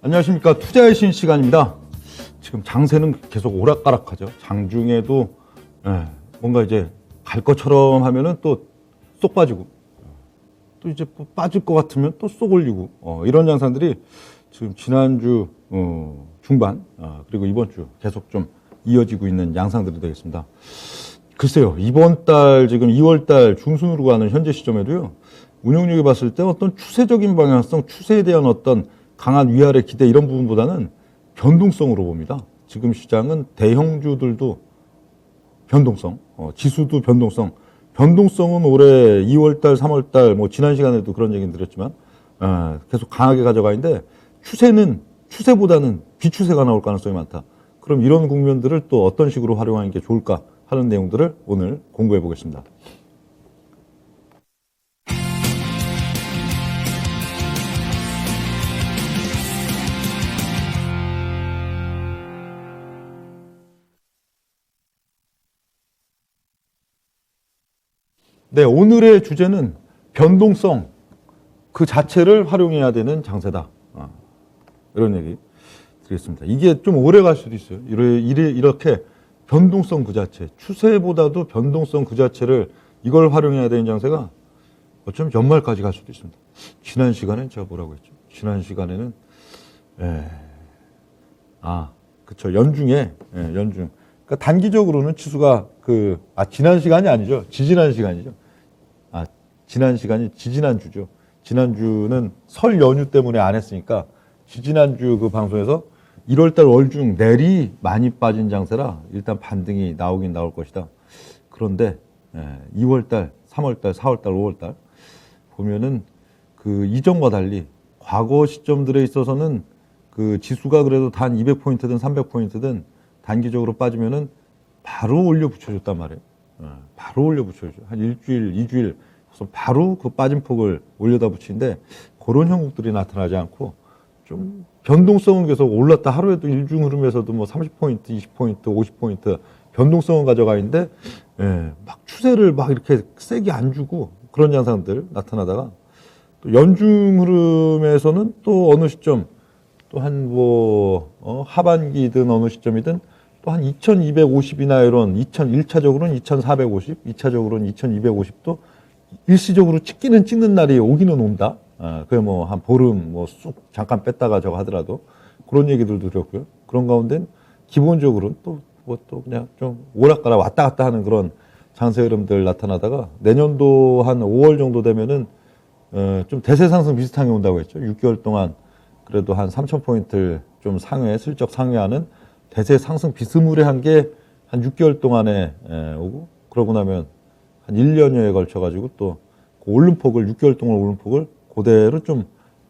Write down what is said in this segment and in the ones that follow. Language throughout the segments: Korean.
안녕하십니까. 투자의 신 시간입니다. 지금 장세는 계속 오락가락하죠. 장중에도 뭔가 이제 갈 것처럼 하면은 또 쏙 빠지고 또 이제 빠질 것 같으면 또 쏙 올리고 이런 양상들이 지금 지난주 중반 그리고 이번 주 계속 좀 이어지고 있는 양상들이 되겠습니다. 글쎄요, 이번 달 지금 2월 달 중순으로 가는 현재 시점에도요, 운용력이 봤을 때 어떤 추세적인 방향성, 추세에 대한 어떤 강한 위아래 기대 이런 부분보다는 변동성으로 봅니다. 지금 시장은 대형주들도 변동성, 지수도 변동성은 올해 2월달, 3월달, 뭐 지난 시간에도 그런 얘기는 드렸지만 계속 강하게 가져가 있는데 추세보다는 비추세가 나올 가능성이 많다. 그럼 이런 국면들을 또 어떤 식으로 활용하는 게 좋을까 하는 내용들을 오늘 공부해 보겠습니다. 네, 오늘의 주제는 변동성 그 자체를 활용해야 되는 장세다. 이런 얘기 드리겠습니다. 이게 좀 오래 갈 수도 있어요. 이렇게 변동성 그 자체, 추세보다도 변동성 그 자체를 이걸 활용해야 되는 장세가 어쩌면 연말까지 갈 수도 있습니다. 지난 시간엔 제가 뭐라고 했죠? 지난 시간에는 그쵸, 연중. 그러니까 단기적으로는 지수가 지난 시간이 아니죠. 지지난 시간이죠. 지난 시간이 지지난주죠. 지난주는 설 연휴 때문에 안 했으니까 지지난주 그 방송에서 1월달 월중 내리 많이 빠진 장세라 일단 반등이 나오긴 나올 것이다. 그런데 2월달, 3월달, 4월달, 5월달 보면은 그 이전과 달리 과거 시점들에 있어서는 그 지수가 그래도 단 200포인트든 300포인트든 단기적으로 빠지면은 바로 올려 붙여줬단 말이에요. 바로 올려 붙여줘. 한 일주일, 2주일. 그래서 바로 그 빠진 폭을 올려다 붙이는데 그런 형국들이 나타나지 않고 좀 변동성은 계속 올랐다. 하루에도 일중 흐름에서도 뭐 30포인트, 20포인트, 50포인트 변동성은 가져가 있는데 막 추세를 막 이렇게 세게 안 주고 그런 양상들 나타나다가 또 연중 흐름에서는 또 어느 시점 또 한 하반기든 어느 시점이든 또 한 2250이나 이런 1차적으로는 2450, 2차적으로는 2250도 일시적으로 찍는 날이 오기는 온다. 그게 뭐 한 보름 쑥 잠깐 뺐다가 저거 하더라도 그런 얘기들도 드렸고요. 그런 가운데 기본적으로 또 그냥 좀 오락가락 왔다 갔다 하는 그런 장세 흐름들 나타나다가 내년도 한 5월 정도 되면은 좀 대세 상승 비슷하게 온다고 했죠. 6개월 동안 그래도 한 3000포인트를 좀 슬쩍 상회하는 대세 상승 비스무리한 게 한 6개월 동안에 오고 그러고 나면 한 1년여에 걸쳐가지고 또 그 오름폭을 6개월 동안 오름폭을 그대로 좀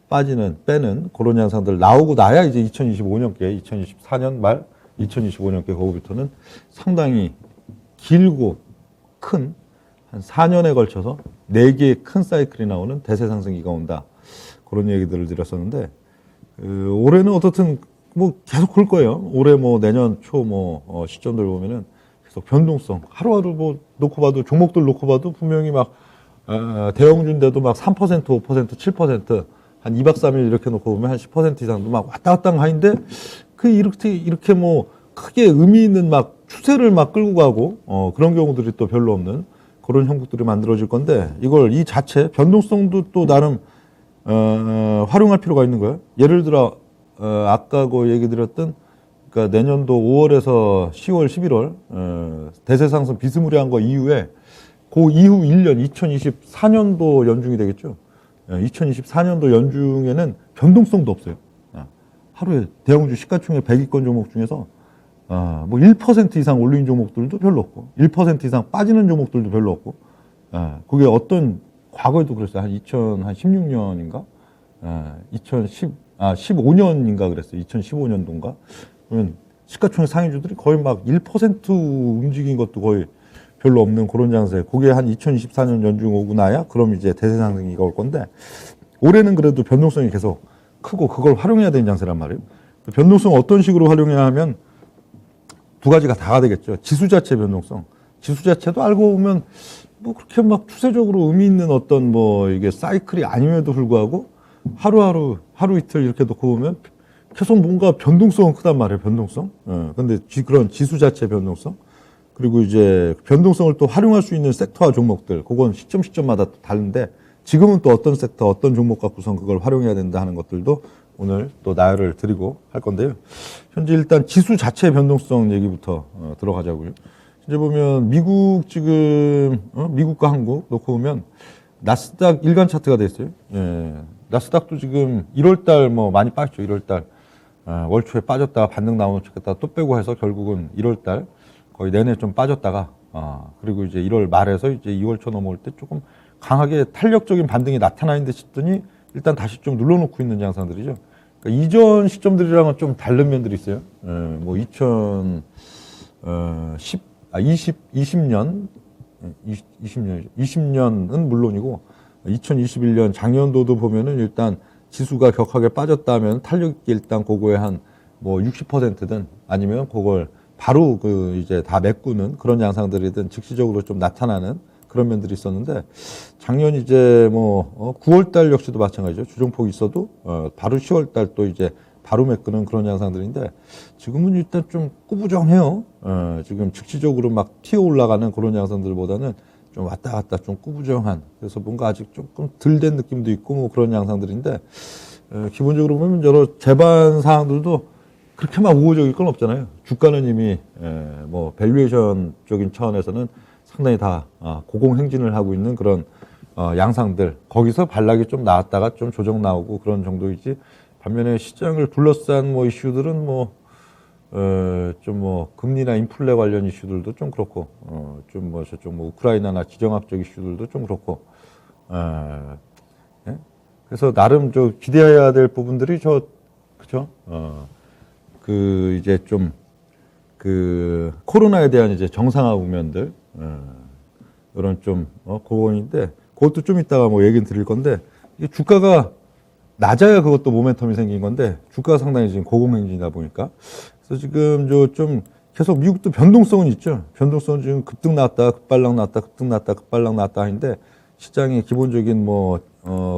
빼는 그런 양상들 나오고 나야 이제 2025년께 2024년 말 2025년께 거기부터는 상당히 길고 큰 한 4년에 걸쳐서 4개의 큰 사이클이 나오는 대세 상승기가 온다. 그런 얘기들을 드렸었는데 올해는 어떻든 뭐 계속 그럴 거예요. 올해 내년 초 시점들 보면은 계속 변동성 하루하루 놓고 봐도 종목들 놓고 봐도 분명히 막 대형주인데도 막 3%, 5%, 7% 한 2박 3일 이렇게 놓고 보면 한 10% 이상도 막 왔다 갔다 하는데 이렇게 크게 의미 있는 막 추세를 막 끌고 가고 그런 경우들이 또 별로 없는 그런 형국들이 만들어질 건데 이 자체 변동성도 또 나름 활용할 필요가 있는 거예요. 예를 들어 아까 얘기 드렸던 그러니까 내년도 5월에서 10월, 11월 대세 상승 비스무리한 거 이후에 그 이후 1년 2024년도 연중이 되겠죠. 2024년도 연중에는 변동성도 없어요. 하루에 대형주 시가총액 100위권 종목 중에서 1% 이상 올린 종목들도 별로 없고 1% 이상 빠지는 종목들도 별로 없고 그게 어떤 과거에도 그랬어요. 한 2016년인가 15년인가 그랬어요. 2015년도인가 그러면 시가총액 상위주들이 거의 막 1% 움직인 것도 거의 별로 없는 그런 장세. 그게 한 2024년 연중 오고 나야 그럼 이제 대세 상승기가 올 건데 올해는 그래도 변동성이 계속 크고 그걸 활용해야 되는 장세란 말이에요. 변동성 어떤 식으로 활용해야 하면 두 가지가 다가 되겠죠. 지수 자체 변동성. 지수 자체도 알고 보면 그렇게 막 추세적으로 의미 있는 어떤 이게 사이클이 아님에도 불구하고 하루 이틀 이렇게 놓고 보면 계속 뭔가 변동성은 크단 말이에요, 변동성. 근데 그런 지수 자체 변동성. 그리고 이제 변동성을 또 활용할 수 있는 섹터와 종목들, 그건 시점마다 또 다른데, 지금은 또 어떤 섹터, 어떤 종목 갖고선 그걸 활용해야 된다 하는 것들도 오늘 또 나열을 드리고 할 건데요. 현재 일단 지수 자체의 변동성 얘기부터 들어가자고요. 이제 보면 미국 지금, 미국과 한국 놓고 보면 나스닥 일간 차트가 됐어요. 예. 나스닥도 지금 1월달 뭐 많이 빠졌죠. 1월달. 월 초에 빠졌다가 반등 나오는 척했다가 또 빼고 해서 결국은 1월달 거의 내내 좀 빠졌다가, 그리고 이제 1월 말에서 이제 2월 초 넘어올 때 조금 강하게 탄력적인 반등이 나타나 있는데 싶더니 일단 다시 좀 눌러놓고 있는 양상들이죠. 그러니까 이전 시점들이랑은 좀 다른 면들이 있어요. 뭐 20년은 물론이고 2021년 작년도도 보면은 일단 지수가 격하게 빠졌다면 탄력 있게 일단 그거에 한 뭐 60%든 아니면 그걸 바로 그 이제 다 메꾸는 그런 양상들이든 즉시적으로 좀 나타나는 그런 면들이 있었는데 작년 이제 뭐 9월달 역시도 마찬가지죠. 주종폭이 있어도 바로 10월달 또 이제 바로 메꾸는 그런 양상들인데 지금은 일단 좀 꾸부정해요. 지금 즉시적으로 막 튀어 올라가는 그런 양상들보다는 좀 왔다 갔다 좀 꾸부정한, 그래서 뭔가 아직 조금 덜 된 느낌도 있고 뭐 그런 양상들인데 기본적으로 보면 여러 제반 사항들도 그렇게 막 우호적일 건 없잖아요. 주가는 이미 뭐 밸류에이션적인 차원에서는 상당히 다 고공행진을 하고 있는 그런 양상들, 거기서 반락이 좀 나왔다가 좀 조정 나오고 그런 정도이지, 반면에 시장을 둘러싼 뭐 이슈들은 좀 뭐 금리나 인플레 관련 이슈들도 좀 그렇고 좀 뭐 저쪽 뭐 우크라이나나 지정학적 이슈들도 좀 그렇고 예? 그래서 나름 저 기대해야 될 부분들이 그죠? 그 이제 좀 그 코로나에 대한 이제 정상화 국면들 이런 좀 그건인데 그것도 좀 이따가 뭐 얘기는 드릴 건데, 이 주가가 낮아야 그것도 모멘텀이 생긴 건데 주가가 상당히 지금 고공행진이다 보니까, 그래서 지금 좀 계속 미국도 변동성은 있죠. 변동성은 지금 급등 나왔다 급발락 나왔다 급등 나왔다 급발락 나왔다 하는데 시장의 기본적인 뭐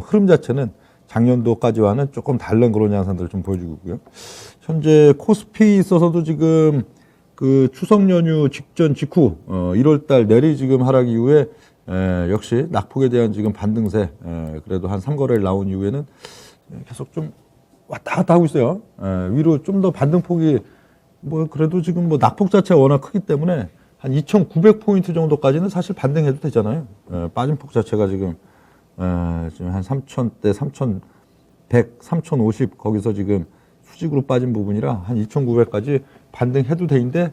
흐름 자체는 작년도까지와는 조금 다른 그런 양상들을 좀 보여주고 있고요. 현재 코스피 있어서도 지금 그 추석 연휴 직전 직후 1월달 내리 지금 하락 이후에 역시 낙폭에 대한 지금 반등세, 그래도 한 3거래일 나온 이후에는 계속 좀 왔다 갔다 하고 있어요. 위로 좀 더 반등폭이 뭐 그래도 지금 뭐 낙폭 자체가 워낙 크기 때문에 한 2,900포인트 정도까지는 사실 반등해도 되잖아요. 빠진 폭 자체가 지금 한 3,000대, 3,100, 3,050 거기서 지금 수직으로 빠진 부분이라 한 2,900까지 반등해도 되는데,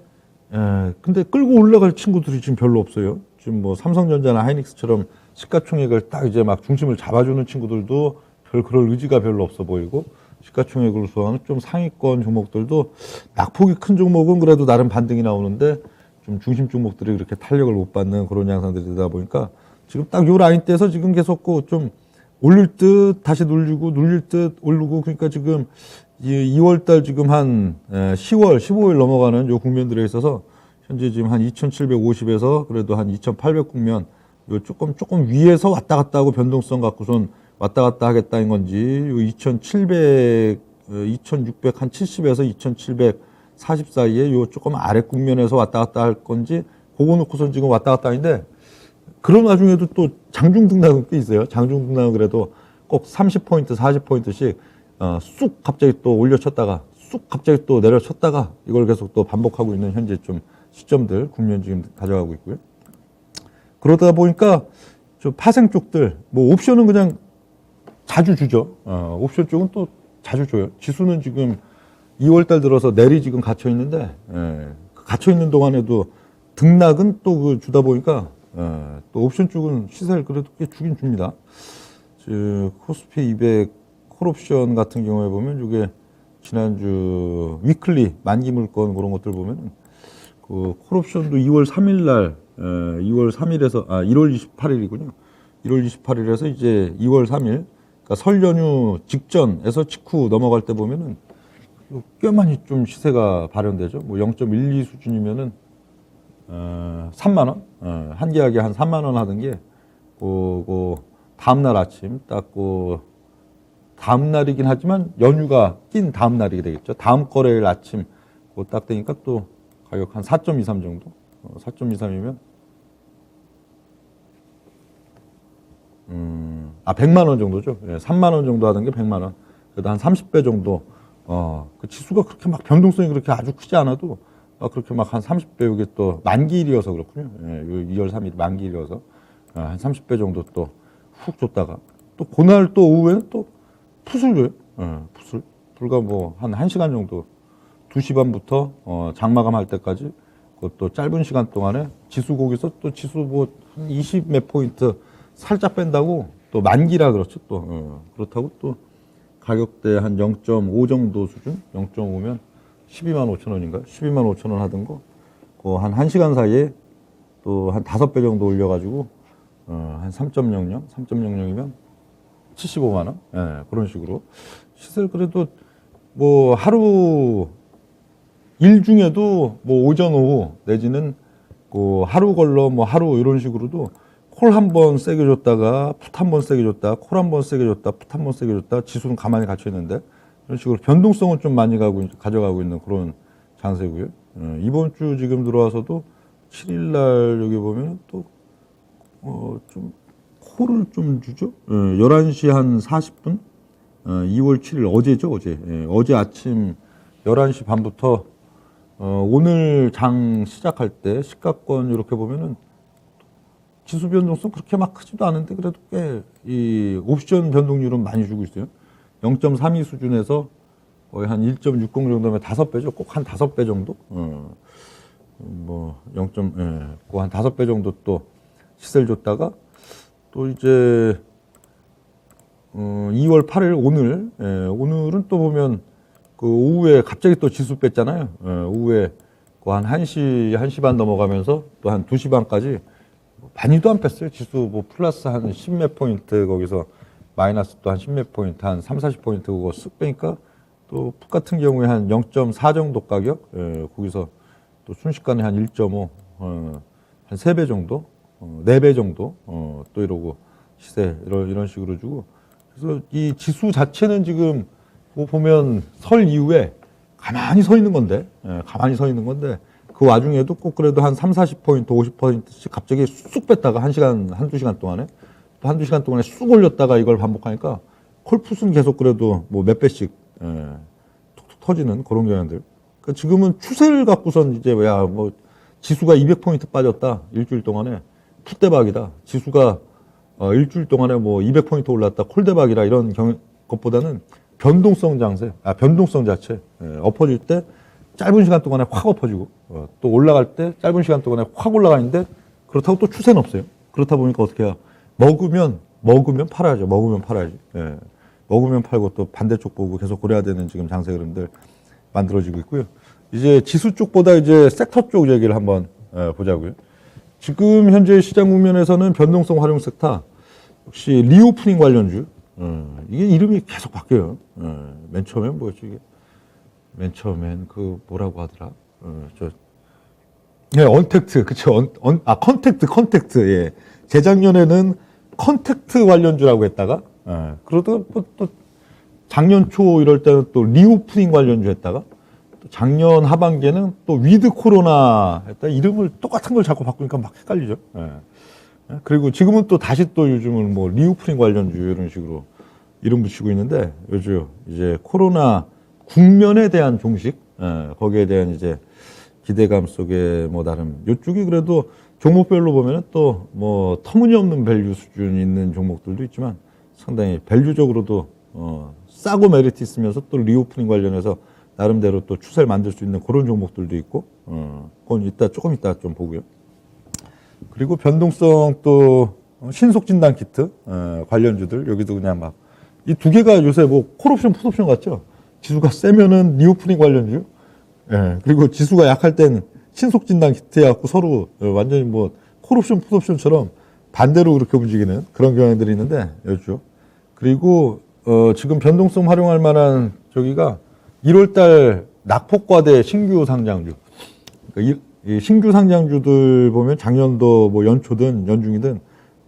근데 끌고 올라갈 친구들이 지금 별로 없어요. 지금 뭐 삼성전자나 하이닉스처럼 시가총액을 딱 이제 막 중심을 잡아주는 친구들도 그럴 의지가 별로 없어 보이고, 시가총액으로 소화하는 좀 상위권 종목들도 낙폭이 큰 종목은 그래도 나름 반등이 나오는데 좀 중심 종목들이 그렇게 탄력을 못 받는 그런 양상들이 되다 보니까 지금 딱 요 라인대에서 지금 계속 좀 올릴 듯 다시 눌릴 듯 오르고, 그러니까 지금 2월달 지금 한 10월, 15일 넘어가는 요 국면들에 있어서 현재 지금 한 2,750에서 그래도 한 2,800 국면, 요 조금 위에서 왔다 갔다 하고 변동성 갖고선 왔다 갔다 하겠다는 건지, 요 2,700, 2,600 한 70에서 2,740 사이에 요 조금 아래 국면에서 왔다 갔다 할 건지, 그거 놓고선 지금 왔다 갔다 하는데, 그런 와중에도 또 장중 등락은 꽤 있어요. 장중 등락은 그래도 꼭 30포인트, 40포인트씩 쑥 갑자기 또 올려쳤다가 쑥 갑자기 또 내려쳤다가 이걸 계속 또 반복하고 있는 현재 좀 시점들, 국면 지금 가져가고 있고요. 그러다 보니까 좀 파생 쪽들, 뭐 옵션은 그냥 자주 주죠. 옵션 쪽은 또 자주 줘요. 지수는 지금 2월달 들어서 내리 지금 갇혀 있는데, 갇혀 있는 동안에도 등락은 또 그 주다 보니까 또 옵션 쪽은 시세를 그래도 꽤 주긴 줍니다. 코스피 200 콜옵션 같은 경우에 보면 이게 지난주 위클리 만기 물건 그런 것들 보면 그 콜옵션도 2월 3일 날 2월 3일에서 1월 28일이군요. 1월 28일에서 이제 2월 3일, 그러니까 설 연휴 직전에서 직후 넘어갈 때 보면은 꽤 많이 좀 시세가 발현되죠. 뭐 0.12 수준이면은 3만 원, 한 계약에 한 3만 원 하던 게, 다음날 아침 딱 다음 날이긴 하지만 연휴가 낀 다음 날이 되겠죠. 다음 거래일 아침 그거 딱 되니까 또 가격 한 4.23 정도. 4.23이면 100만 원 정도죠. 예, 3만 원 정도 하던 게 100만 원. 그래도 한 30배 정도. 그 지수가 그렇게 막 변동성이 그렇게 아주 크지 않아도 그렇게 막 한 30배, 이게 또 만기일이어서 그렇군요. 예, 2월 3일 만기일이어서 한 30배 정도 또 훅 줬다가 또 그날 또 오후에는 또 풋을 줘요. 예, 풋을. 불과 뭐 한 1시간 정도, 2시 반부터 장마감 할 때까지 그것도 짧은 시간 동안에 지수 거기서 또 지수 뭐 한 20 몇 포인트 살짝 뺀다고 또 만기라 그렇죠. 또 그렇다고 또 가격대 한 0.5 정도 수준, 0.5면 12만 5천 원인가요? 12만 5천 원 하던 거, 그 한 1시간 사이에 또 한 5배 정도 올려가지고, 한 3.00, 3.00이면 75만 원? 예, 그런 식으로. 시세를 그래도 뭐 하루, 일 중에도 뭐 오전, 오후, 내지는 그 하루 걸러 뭐 하루 이런 식으로도 콜 한 번 세게 줬다가 풋 한 번 세게 줬다, 콜 한 번 세게 줬다, 풋 한 번 세게 줬다, 지수는 가만히 갇혀 있는데 이런 식으로 변동성은 좀 많이 가져가고 있는 그런 장세고요. 이번 주 지금 들어와서도 7일 날 여기 보면 또 좀 콜을 좀 주죠. 11시 한 40분, 2월 7일 어제죠, 어제. 어제 아침 11시 반부터 오늘 장 시작할 때 시가권 이렇게 보면은 지수 변동성 그렇게 막 크지도 않은데 그래도 꽤 이 옵션 변동률은 많이 주고 있어요. 0.32 수준에서 거의 한 1.60 정도면 5배죠. 꼭 한 5배 정도? 뭐 0. 한 5배 정도 또 시세를 줬다가 또 이제 2월 8일 오늘, 오늘은 또 보면 그 오후에 갑자기 또 지수 뺐잖아요. 오후에 그 한 1시 반 넘어가면서 또 한 2시 반까지 많이도 안 뺐어요. 지수 뭐 플러스 한 10몇 포인트, 거기서 마이너스 또 한 10몇 포인트, 한 3, 40포인트 그거 쓱 빼니까 또 풋 같은 경우에 한 0.4 정도 가격, 거기서 또 순식간에 한 1.5, 한 3배 정도, 4배 정도, 또 이러고 시세, 이런 식으로 주고. 그래서 이 지수 자체는 지금 뭐 보면 설 이후에 가만히 서 있는 건데, 가만히 서 있는 건데, 그 와중에도 꼭 그래도 한 3, 40포인트, 50포인트씩 갑자기 쑥 뺐다가 한두 시간 동안에, 또 한두 시간 동안에 쑥 올렸다가 이걸 반복하니까 콜풋은 계속 그래도 뭐 몇 배씩, 툭툭 터지는 그런 경향들. 그러니까 지금은 추세를 갖고선 이제, 뭐, 지수가 200포인트 빠졌다. 일주일 동안에. 풋 대박이다. 지수가 일주일 동안에 뭐 200포인트 올랐다. 콜 대박이다. 이런 것보다는 변동성 장세, 변동성 자체. 엎어질 때 짧은 시간 동안에 확 엎어지고, 또 올라갈 때 짧은 시간 동안에 확 올라가는데 그렇다고 또 추세는 없어요. 그렇다 보니까 어떻게 해야 먹으면 팔아야죠. 먹으면 팔아야지. 먹으면 팔고 또 반대쪽 보고 계속 그래야 되는 지금 장세 흐름들 만들어지고 있고요. 이제 지수 쪽보다 이제 섹터 쪽 얘기를 한번 보자고요. 지금 현재 시장 국면에서는 변동성 활용 섹터, 역시 리오프닝 관련주, 이게 이름이 계속 바뀌어요. 맨 처음엔 뭐였지 이게? 맨 처음엔 그 뭐라고 하더라? 언택트, 그쵸? 컨택트, 예. 재작년에는 컨택트 관련주라고 했다가, 그러다가 또 작년 초 이럴 때는 또 리오프닝 관련주 했다가, 또 작년 하반기에는 또 위드 코로나 했다. 이름을 똑같은 걸 자꾸 바꾸니까 막 헷갈리죠. 그리고 지금은 또 다시 또 요즘은 뭐 리오프닝 관련주 이런 식으로 이름 붙이고 있는데, 요즘 이제 코로나 국면에 대한 종식, 거기에 대한 이제 기대감 속에 뭐 나름 이쪽이 그래도 종목별로 보면은 또 뭐 터무니없는 밸류 수준이 있는 종목들도 있지만 상당히 밸류적으로도 싸고 메리트 있으면서 또 리오프닝 관련해서 나름대로 또 추세를 만들 수 있는 그런 종목들도 있고, 그건 조금 이따 좀 보고요. 그리고 변동성 또 신속 진단 키트 관련주들, 여기도 그냥 막 이 두 개가 요새 뭐 콜옵션 풋옵션 같죠. 지수가 세면은 리오프닝 관련주, 그리고 지수가 약할 땐 신속 진단 키트 해갖고 서로 완전히 뭐 콜옵션 풋옵션처럼 반대로 그렇게 움직이는 그런 경향들이 있는데, 요즘. 그리고 지금 변동성 활용할 만한 저기가 1월달 낙폭과대 신규 상장주. 그러니까 이 신규 상장주들 보면 작년도 뭐 연초든 연중이든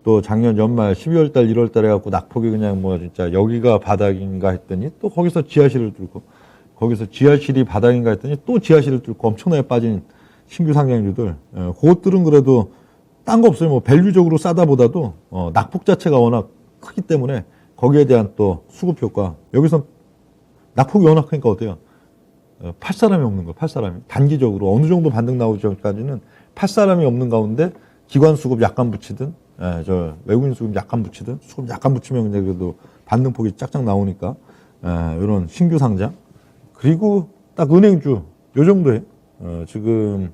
또 작년 연말 12월 달, 1월 달에 갖고 낙폭이 그냥 뭐 진짜 여기가 바닥인가 했더니 또 거기서 지하실을 뚫고 거기서 지하실이 바닥인가 했더니 또 지하실을 뚫고 엄청나게 빠진 신규 상장주들. 그것들은 그래도 딴 거 없어요. 뭐 밸류적으로 싸다 보다도 낙폭 자체가 워낙 크기 때문에 거기에 대한 또 수급 효과. 여기서 낙폭이 워낙 크니까 어때요? 팔 사람이 없는 거예요. 팔 사람이. 단기적으로 어느 정도 반등 나오기 전까지는 팔 사람이 없는 가운데 기관 수급 약간 붙이든 저 외국인 수급 약간 붙이든 수급 약간 붙이면 그래도 반등폭이 짝짝 나오니까 이런 신규 상장. 그리고 딱 은행주 요 정도에 지금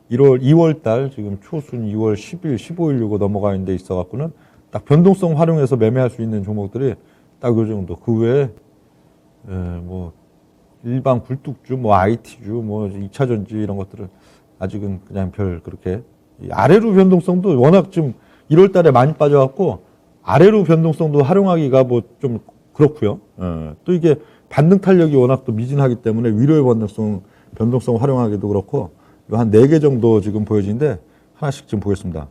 2월 달 지금 초순 2월 10일, 15일 요거 넘어가 있는 데 있어 갖고는 딱 변동성 활용해서 매매할 수 있는 종목들이 딱 요 정도. 그 외에 뭐 일반 굴뚝주, 뭐 IT주, 뭐 2차 전지 이런 것들은 아직은 그냥 별 그렇게 아래로 변동성도 워낙 좀 1월 달에 많이 빠져갖고 아래로 변동성도 활용하기가 뭐 좀 그렇고요. 또 이게 반등 탄력이 워낙 또 미진하기 때문에 위로의 변동성 활용하기도 그렇고 한 4개 정도 지금 보여지는데 하나씩 좀 보겠습니다.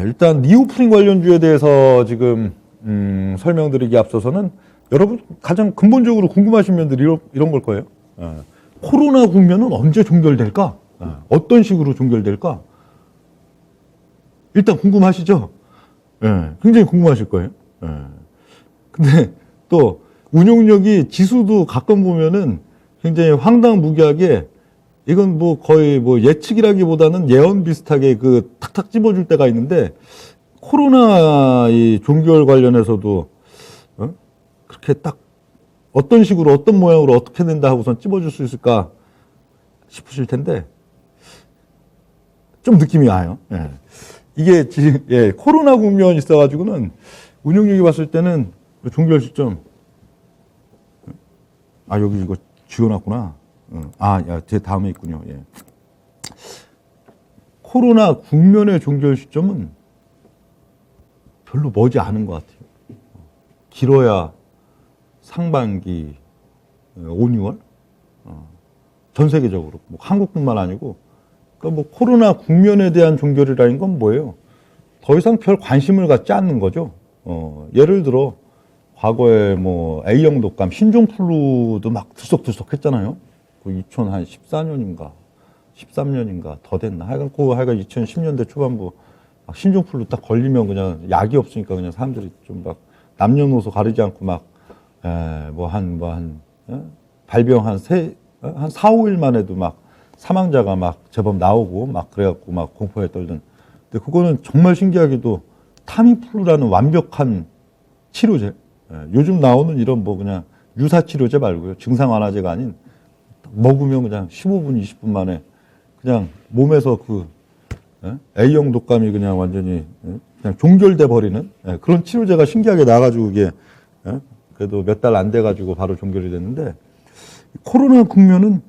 일단 니오프린 관련주에 대해서 지금 설명드리기 앞서서는 여러분 가장 근본적으로 궁금하신 면들이 이런 걸 거예요. 코로나 국면은 언제 종결될까? 어떤 식으로 종결될까? 일단 궁금하시죠? 굉장히 궁금하실 거예요. 근데 또 운용력이 지수도 가끔 보면은 굉장히 황당무계하게 이건 뭐 거의 뭐 예측이라기보다는 예언 비슷하게 그 탁탁 집어줄 때가 있는데 코로나 이 종결 관련해서도 그렇게 딱 어떤 식으로 어떤 모양으로 어떻게 된다 하고선 찝어줄 수 있을까 싶으실 텐데 좀 느낌이 와요. 이게 지금 코로나 국면 있어가지고는 운용력이 봤을 때는 종결 시점 여기 이거 지워놨구나. 제 다음에 있군요. 코로나 국면의 종결 시점은 별로 머지 않은 것 같아요. 길어야 상반기 5, 6월? 전 세계적으로. 뭐 한국뿐만 아니고. 그러니까 뭐 코로나 국면에 대한 종결이라는 건 뭐예요? 더 이상 별 관심을 갖지 않는 거죠. 예를 들어, 과거에 뭐 A형 독감, 신종플루도 막 들썩들썩 했잖아요. 2014년인가, 13년인가 더 됐나. 하여간 2010년대 초반부 막 신종플루 딱 걸리면 그냥 약이 없으니까 그냥 사람들이 좀 막 남녀노소 가리지 않고 막 발병 한 4, 5일만 해도 막 사망자가 막 제법 나오고 막 그래갖고 막 공포에 떨던. 근데 그거는 정말 신기하게도 타미플루라는 완벽한 치료제. 요즘 나오는 이런 뭐 그냥 유사 치료제 말고요. 증상 완화제가 아닌 먹으면 그냥 15분, 20분 만에 그냥 몸에서 그 A형 독감이 그냥 완전히 그냥 종결돼 버리는 그런 치료제가 신기하게 나와가지고 이게 그래도 몇 달 안 돼가지고 바로 종결이 됐는데 코로나 국면은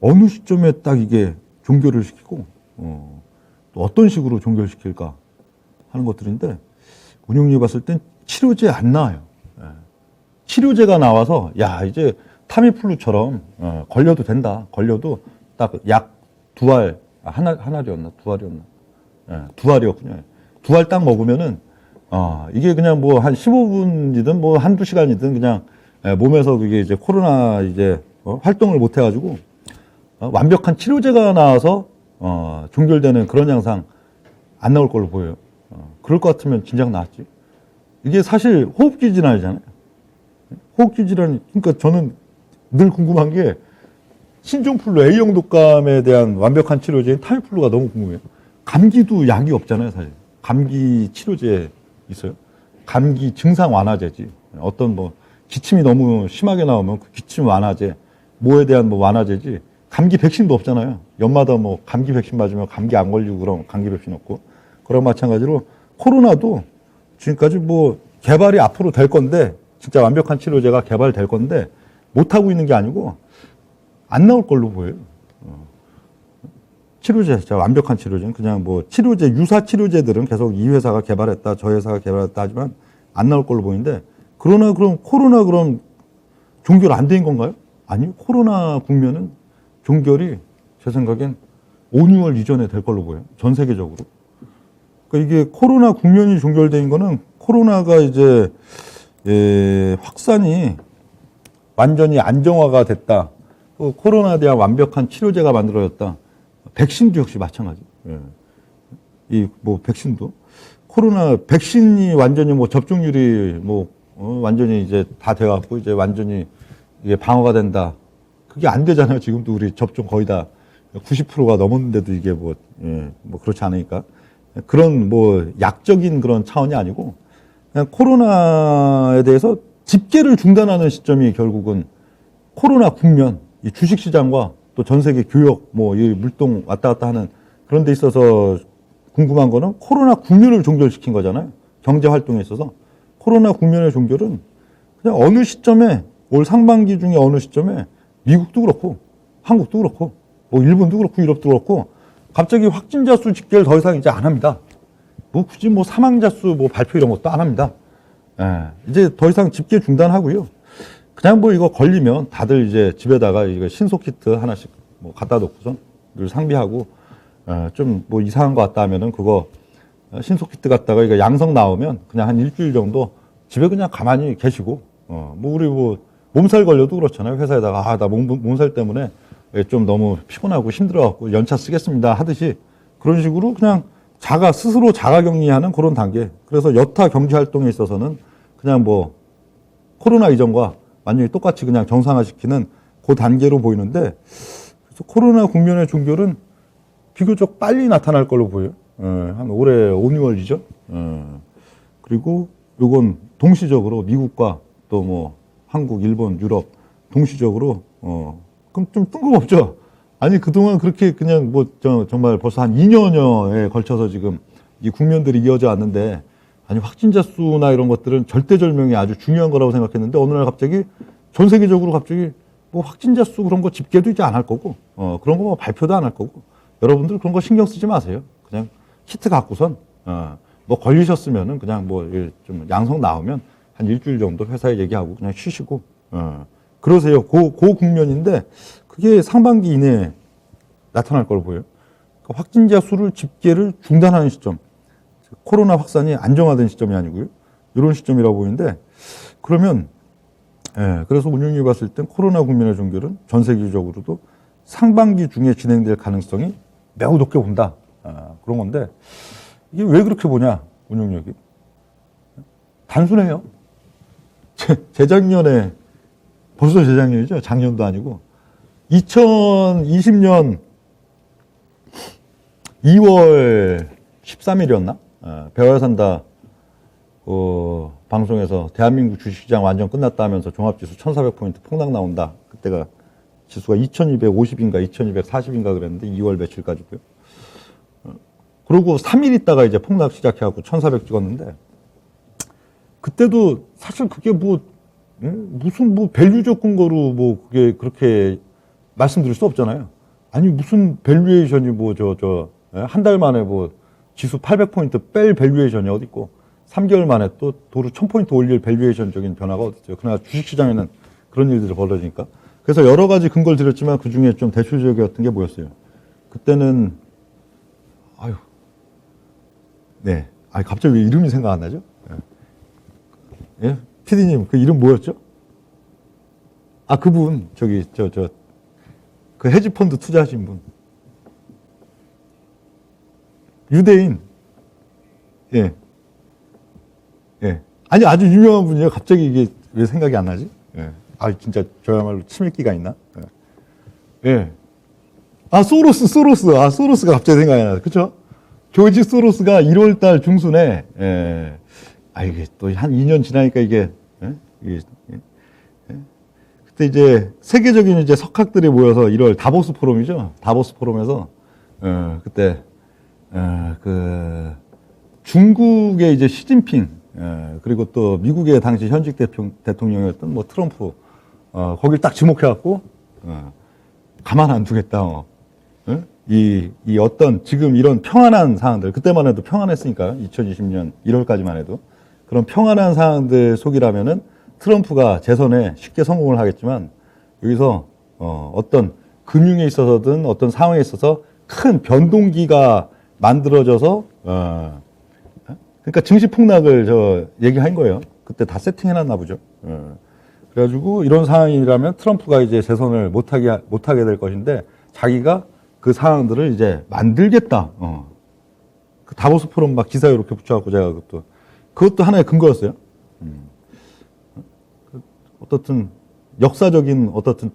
어느 시점에 딱 이게 종결을 시키고 또 어떤 식으로 종결시킬까 하는 것들인데 운용력이 봤을 땐 치료제 안 나와요. 치료제가 나와서 이제 타미플루처럼 걸려도 된다. 걸려도 딱 약 2알 하나였나? 2알이었나? 2알이었군요. 2알 딱 먹으면은 이게 그냥 뭐 한 15분이든 뭐 한두 시간이든 그냥 몸에서 그게 이제 코로나 이제 활동을 못 해가지고 완벽한 치료제가 나와서 종결되는 그런 양상 안 나올 걸로 보여요. 그럴 것 같으면 진작 나왔지. 이게 사실 호흡기 질환이잖아요. 호흡기 질환, 그러니까 저는 늘 궁금한 게 신종플루 A형 독감에 대한 완벽한 치료제인 타미플루가 너무 궁금해요. 감기도 약이 없잖아요, 사실. 감기 치료제 있어요. 감기 증상 완화제지. 어떤 뭐 기침이 너무 심하게 나오면 그 기침 완화제, 뭐에 대한 뭐 완화제지. 감기 백신도 없잖아요. 연마다 뭐 감기 백신 맞으면 감기 안 걸리고 그럼 감기 백신 없고. 그런 마찬가지로 코로나도 지금까지 뭐 개발이 앞으로 될 건데 진짜 완벽한 치료제가 개발될 건데 못하고 있는 게 아니고 안 나올 걸로 보여요. 치료제, 진짜 완벽한 치료제는 그냥 뭐 치료제, 유사 치료제들은 계속 이 회사가 개발했다, 저 회사가 개발했다 하지만 안 나올 걸로 보이는데 그러나 그럼 코로나 그럼 종결 안 된 건가요? 아니요. 코로나 국면은 종결이 제 생각엔 5, 6월 이전에 될 걸로 보여요. 전 세계적으로. 그러니까 이게 코로나 국면이 종결된 거는 코로나가 이제 확산이 완전히 안정화가 됐다. 또 코로나에 대한 완벽한 치료제가 만들어졌다. 백신도 역시 마찬가지. 예. 이 뭐 백신도 코로나 백신이 완전히 뭐 접종률이 뭐 완전히 이제 다 돼갖고 이제 완전히 이게 방어가 된다. 그게 안 되잖아요. 지금도 우리 접종 거의 다 90%가 넘었는데도 이게 뭐 그렇지 않으니까 그런 뭐 약적인 그런 차원이 아니고 그냥 코로나에 대해서 집계를 중단하는 시점이 결국은 코로나 국면, 이 주식시장과 또 전 세계 교역, 뭐 이 물동 왔다 갔다 하는 그런 데 있어서 궁금한 거는 코로나 국면을 종결시킨 거잖아요. 경제 활동에 있어서. 코로나 국면의 종결은 그냥 어느 시점에 올 상반기 중에 어느 시점에 미국도 그렇고 한국도 그렇고 뭐 일본도 그렇고 유럽도 그렇고 갑자기 확진자 수 집계를 더 이상 이제 안 합니다. 뭐 굳이 뭐 사망자 수 뭐 발표 이런 것도 안 합니다. 예, 이제 더 이상 집계 중단하고요. 그냥 뭐 이거 걸리면 다들 이제 집에다가 이거 신속 키트 하나씩 뭐 갖다 놓고선 늘 상비하고 좀 뭐 이상한 거 같다 하면은 그거 신속 키트 갖다가 이거 양성 나오면 그냥 한 일주일 정도 집에 그냥 가만히 계시고 뭐 우리 뭐 몸살 걸려도 그렇잖아요. 회사에다가 나 몸살 때문에 좀 너무 피곤하고 힘들어갖고 연차 쓰겠습니다 하듯이 그런 식으로 그냥 스스로 자가격리하는 그런 단계. 그래서 여타 경제 활동에 있어서는 그냥 뭐 코로나 이전과 완전히 똑같이 그냥 정상화시키는 그 단계로 보이는데 그래서 코로나 국면의 종결은 비교적 빨리 나타날 걸로 보여요. 한 올해 5, 6월이죠. 그리고 요건 동시적으로 미국과 또 뭐 한국, 일본, 유럽 동시적으로 그럼 좀 뜬금없죠. 아니 그동안 그렇게 그냥 뭐 정말 벌써 한 2년여에 걸쳐서 지금 이 국면들이 이어져 왔는데 아니 확진자 수나 이런 것들은 절대절명이 아주 중요한 거라고 생각했는데 어느 날 갑자기 전 세계적으로 갑자기 뭐 확진자 수 그런 거 집계도 이제 안 할 거고 그런 거 뭐 발표도 안 할 거고 여러분들 그런 거 신경 쓰지 마세요. 그냥 키트 갖고선 뭐 걸리셨으면은 그냥 뭐 좀 양성 나오면 한 일주일 정도 회사에 얘기하고 그냥 쉬시고 그러세요. 그 국면인데 그게 상반기 이내에 나타날 걸로 보여요. 그러니까 확진자 수를 집계를 중단하는 시점. 코로나 확산이 안정화된 시점이 아니고요. 이런 시점이라고 보이는데 그러면 그래서 운용이 봤을 땐 코로나 국면의 종결은 전 세계적으로도 상반기 중에 진행될 가능성이 매우 높게 본다. 그런 건데 이게 왜 그렇게 보냐 운용력이 단순해요. 재작년에 벌써 재작년이죠. 작년도 아니고 2020년 2월 13일이었나? 배워야 산다 방송에서 대한민국 주식시장 완전 끝났다 하면서 종합지수 1400포인트 폭락 나온다. 그때가 지수가 2250인가 2240인가 그랬는데 2월 며칠까지고요. 그러고 3일 있다가 이제 폭락 시작해갖고 1400 찍었는데 그때도 사실 그게 무슨 밸류적 근거로 뭐 그게 그렇게 말씀드릴 수 없잖아요. 아니 무슨 밸류에이션이 한 달 만에 뭐 지수 800포인트 뺄 밸류에이션이 어디 있고 3개월 만에 또 도로 1000포인트 올릴 밸류에이션적인 변화가 어디 있죠. 그러나 주식시장에는 그런 일들이 벌어지니까. 그래서 여러 가지 근거를 드렸지만 그 중에 좀 대표적이었던 게 뭐였어요. 그때는 갑자기 왜 이름이 생각 안 나죠? 예? PD님, 그 이름 뭐였죠? 그분, 그 헤지펀드 투자하신 분. 유대인. 예. 아니, 아주 유명한 분이에요. 갑자기 이게 왜 생각이 안 나지? 예. 진짜 저야말로 치밀기가 있나? 예. 소로스가 갑자기 생각이 나요. 그쵸? 조지 소로스가 1월 달 중순에, 이게 또 한 2년 지나니까 그때 이제 세계적인 이제 석학들이 모여서 1월 다보스 포럼이죠. 다보스 포럼에서, 그때, 중국의 이제 시진핑, 그리고 또 미국의 당시 현직 대통령이었던 뭐 트럼프, 거길 딱 지목해갖고, 가만 안 두겠다. 이 어떤 지금 이런 평안한 상황들, 그때만 해도 평안했으니까 2020년 1월까지만 해도 그런 평안한 상황들 속이라면은 트럼프가 재선에 쉽게 성공을 하겠지만 여기서 어떤 금융에 있어서든 어떤 상황에 있어서 큰 변동기가 만들어져서 그러니까 증시 폭락을 얘기한 거예요. 그때 다 세팅해놨나 보죠. 그래가지고 이런 상황이라면 트럼프가 이제 재선을 못하게 될 것인데 자기가 그 상황들을 이제 만들겠다. 그 다보스 포럼 막 기사에 이렇게 붙여갖고 제가 그것도 하나의 근거였어요. 어떻든 역사적인 어떻든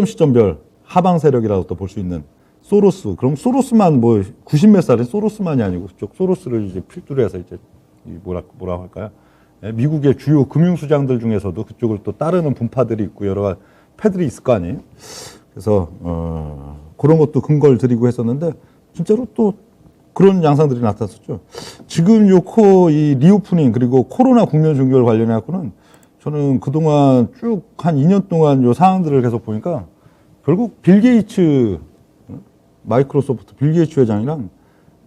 시점별 하방 세력이라고 또 볼 수 있는 소로스. 그럼 소로스만 90몇 살인 소로스만이 아니고 그쪽 소로스를 이제 필두로 해서 이제 뭐라고 할까요? 미국의 주요 금융수장들 중에서도 그쪽을 또 따르는 분파들이 있고 여러 가지 패들이 있을 거 아니에요. 그래서 그런 것도 근거를 드리고 했었는데 진짜로 또 그런 양상들이 나타났었죠. 지금 이 리오프닝 그리고 코로나 국면 종결 관련해 갖고는 저는 그동안 쭉 한 2년 동안 요 상황들을 계속 보니까 결국 빌 게이츠 마이크로소프트 빌 게이츠 회장이랑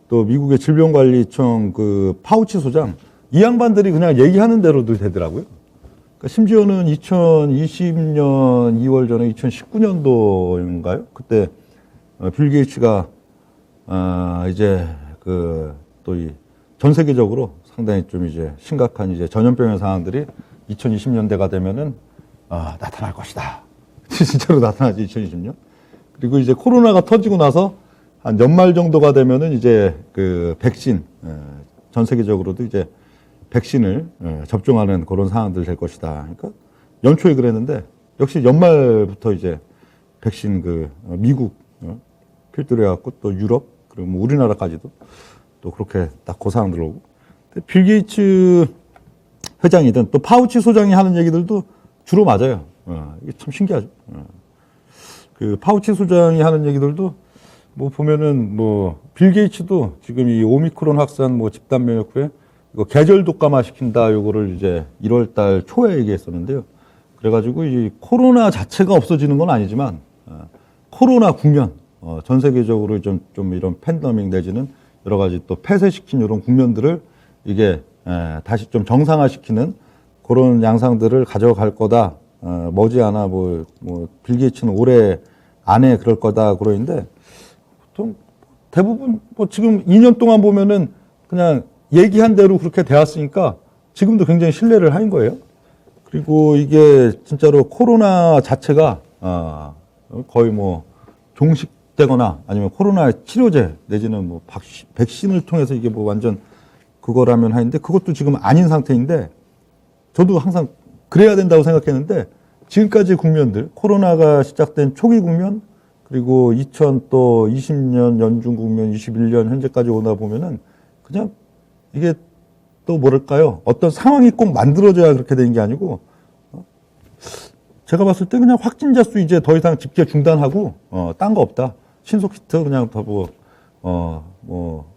또 미국의 질병관리청 그 파우치 소장 이 양반들이 그냥 얘기하는 대로도 되더라고요. 그러니까 심지어는 2020년 2월 전에 2019년도인가요? 그때 빌 게이츠가 이제 전 세계적으로 상당히 좀 이제 심각한 이제 전염병의 상황들이 2020년대가 되면은 나타날 것이다. 진짜로 나타나지 2020년. 그리고 이제 코로나가 터지고 나서 한 연말 정도가 되면은 이제 그 백신 전 세계적으로도 이제 백신을 접종하는 그런 상황들 될 것이다. 그러니까 연초에 그랬는데 역시 연말부터 이제 백신 미국 필두로 해갖고 또 유럽 그리고 뭐 우리나라까지도 또 그렇게 딱 그 상황들 오고. 빌 게이츠 회장이든 또 파우치 소장이 하는 얘기들도 주로 맞아요. 이게 참 신기하죠. 그 파우치 소장이 하는 얘기들도 보면은 빌 게이츠도 지금 이 오미크론 확산 집단 면역 후에 이거 계절 독감화 시킨다 요거를 이제 1월 달 초에 얘기했었는데요. 그래가지고 이 코로나 자체가 없어지는 건 아니지만 코로나 국면 전 세계적으로 좀 이런 팬데믹 내지는 여러 가지 또 폐쇄시킨 이런 국면들을 이게 다시 좀 정상화시키는 그런 양상들을 가져갈 거다. 머지않아 빌 게이츠는 올해 안에 그럴 거다 그러는데 보통 대부분 지금 2년 동안 보면은 그냥 얘기한 대로 그렇게 되었으니까 지금도 굉장히 신뢰를 한 거예요. 그리고 이게 진짜로 코로나 자체가 거의 종식되거나 아니면 코로나 치료제 내지는 백신을 통해서 이게 완전 그거라면 하는데 그것도 지금 아닌 상태인데 저도 항상 그래야 된다고 생각했는데 지금까지 국면들 코로나가 시작된 초기 국면 그리고 2020년 연중 국면 21년 현재까지 오다 보면은 그냥 이게 또 뭐랄까요 어떤 상황이 꼭 만들어져야 그렇게 되는 게 아니고 제가 봤을 때 그냥 확진자 수 이제 더 이상 집계 중단하고 딴 거 없다 신속 키트 그냥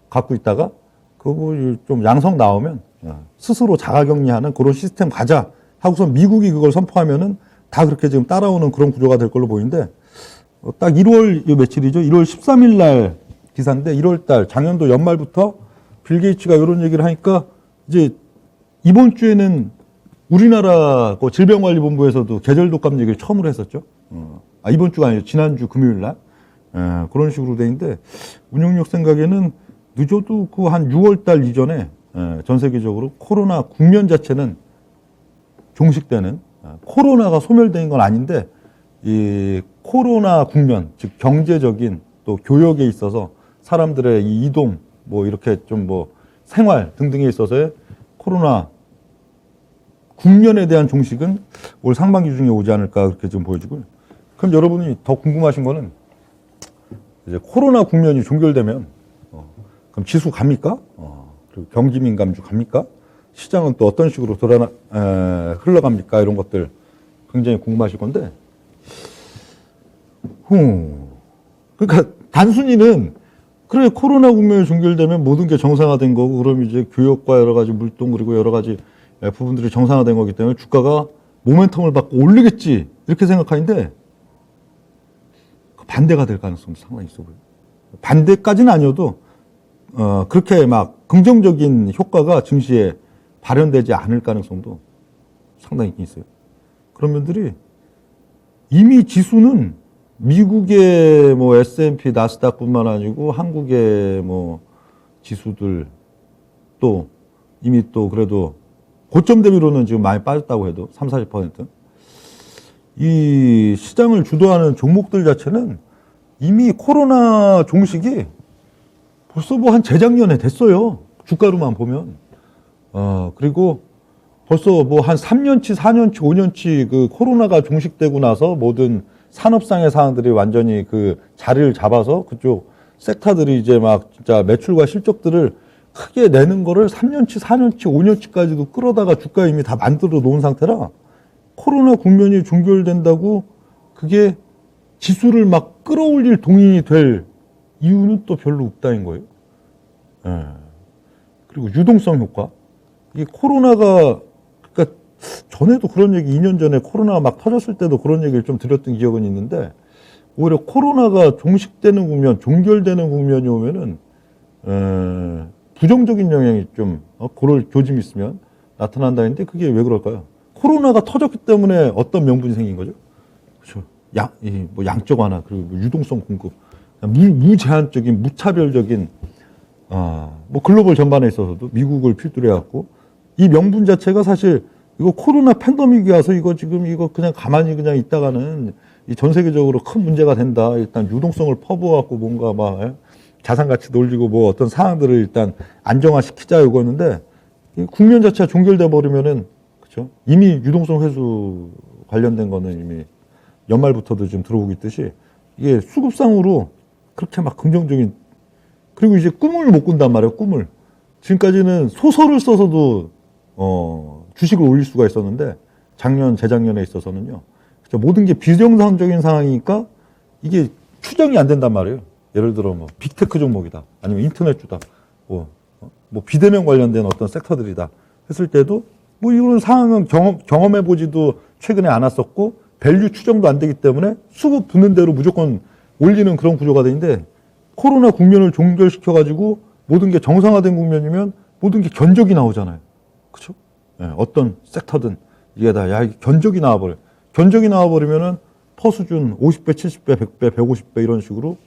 갖고 있다가 그거 좀 양성 나오면 스스로 자가격리하는 그런 시스템 가자 하고서 미국이 그걸 선포하면은 다 그렇게 지금 따라오는 그런 구조가 될 걸로 보이는데 딱 1월 며칠이죠? 1월 13일 날 기사인데 1월 달 작년도 연말부터 빌 게이츠가 이런 얘기를 하니까 이제 이번 주에는 우리나라 질병관리본부에서도 계절 독감 얘기를 처음으로 했었죠. 이번 주가 아니죠. 지난주 금요일 날. 그런 식으로 돼 있는데 운영력 생각에는 늦어도 한 6월 달 이전에 전 세계적으로 코로나 국면 자체는 종식되는 코로나가 소멸되는 건 아닌데 이 코로나 국면 즉 경제적인 또 교역에 있어서 사람들의 이 이동 이렇게 좀 생활 등등에 있어서의 코로나 국면에 대한 종식은 올 상반기 중에 오지 않을까 그렇게 좀 보여지고요. 그럼 여러분이 더 궁금하신 거는 이제 코로나 국면이 종결되면 그럼 지수 갑니까? 그리고 경기 민감주 갑니까? 시장은 또 어떤 식으로 흘러갑니까? 이런 것들 굉장히 궁금하실 건데, 그러니까 단순히는 그래 코로나 국면이 종결되면 모든 게 정상화된 거고, 그럼 이제 교역과 여러 가지 물동 그리고 여러 가지 부분들이 정상화된 거기 때문에 주가가 모멘텀을 받고 올리겠지 이렇게 생각하는데 반대가 될 가능성도 상당히 있어 보여요. 반대까지는 아니어도 그렇게 막 긍정적인 효과가 증시에 발현되지 않을 가능성도 상당히 있어요. 그런 면들이 이미 지수는 미국의 뭐 S&P 나스닥뿐만 아니고 한국의 뭐 지수들 또 이미 또 그래도 고점 대비로는 지금 많이 빠졌다고 해도 30-40%. 이 시장을 주도하는 종목들 자체는 이미 코로나 종식이 벌써 뭐 한 재작년에 됐어요. 주가로만 보면. 그리고 벌써 뭐 한 3년치, 4년치, 5년치 그 코로나가 종식되고 나서 모든 산업상의 사항들이 완전히 그 자리를 잡아서 그쪽 섹터들이 이제 막 진짜 매출과 실적들을 크게 내는 거를 3년치, 4년치, 5년치까지도 끌어다가 주가 이미 다 만들어 놓은 상태라 코로나 국면이 종결된다고 그게 지수를 막 끌어올릴 동인이 될 이유는 또 별로 없다인 거예요. 예. 그리고 유동성 효과. 이 코로나가, 그러니까 전에도 그런 얘기, 2년 전에 코로나가 막 터졌을 때도 그런 얘기를 좀 드렸던 기억은 있는데, 오히려 코로나가 종식되는 국면, 종결되는 국면이 오면은, 부정적인 영향이 좀, 그럴 조짐이 있으면 나타난다 했는데, 그게 왜 그럴까요? 코로나가 터졌기 때문에 어떤 명분이 생긴 거죠? 그렇죠. 뭐 양적 완화, 그리고 뭐 유동성 공급, 무제한적인, 무차별적인, 뭐 글로벌 전반에 있어서도 미국을 필두로 해갖고, 이 명분 자체가 사실 이거 코로나 팬데믹이 와서 이거 지금 이거 그냥 가만히 그냥 있다가는 이 전 세계적으로 큰 문제가 된다. 일단 유동성을 퍼부어갖고 뭔가 막 자산 가치도 올리고 뭐 어떤 상황들을 일단 안정화시키자 이거였는데, 이 국면 자체가 종결돼 버리면은, 그렇죠? 이미 유동성 회수 관련된 거는 이미 연말부터도 좀 들어오고 있듯이 이게 수급상으로 그렇게 막 긍정적인, 그리고 이제 꿈을 못 꾼단 말이에요. 꿈을. 지금까지는 소설을 써서도 주식을 올릴 수가 있었는데 작년, 재작년에 있어서는요. 그렇죠? 모든 게 비정상적인 상황이니까 이게 추정이 안 된단 말이에요. 예를 들어 뭐 빅테크 종목이다. 아니면 인터넷주다. 뭐 비대면 관련된 어떤 섹터들이다. 했을 때도 뭐 이런 상황은 경험해 보지도 최근에 않았었고 밸류 추정도 안 되기 때문에 수급 붙는 대로 무조건 올리는 그런 구조가 되는데, 코로나 국면을 종결시켜가지고 모든 게 정상화된 국면이면 모든 게 견적이 나오잖아요. 그렇죠? 예, 어떤 섹터든 이게 다 견적이 나와버려요. 견적이 나와버리면은 퍼수준 50배, 70배, 100배, 150배 이런 식으로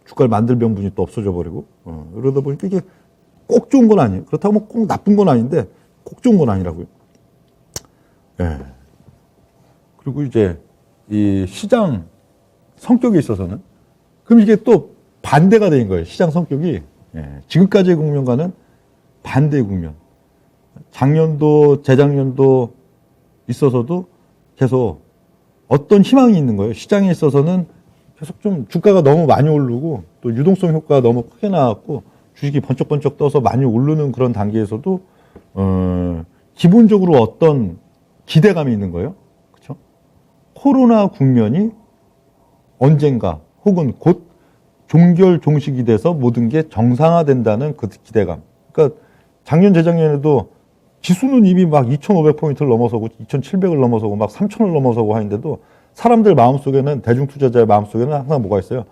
주가를 만들 명분이 또 없어져 버리고 이러다 보니까 이게 꼭 좋은 건 아니에요. 그렇다고 뭐 꼭 나쁜 건 아닌데 꼭 좋은 건 아니라고요. 예. 그리고 이제 이 시장 성격에 있어서는 그럼 이게 또 반대가 된 거예요. 시장 성격이 지금까지의 국면과는 반대의 국면. 작년도 재작년도 있어서도 계속 어떤 희망이 있는 거예요. 시장에 있어서는 계속 좀 주가가 너무 많이 오르고 또 유동성 효과가 너무 크게 나왔고 주식이 번쩍번쩍 떠서 많이 오르는 그런 단계에서도 기본적으로 어떤 기대감이 있는 거예요. 그렇죠? 코로나 국면이 언젠가 혹은 곧 종결 종식이 돼서 모든 게 정상화된다는 그 기대감. 그러니까 작년 재작년에도 지수는 이미 막 2,500포인트를 넘어서고 2,700을 넘어서고 막 3,000을 넘어서고 하는데도 사람들 마음속에는, 대중투자자의 마음속에는 항상 뭐가 있어요.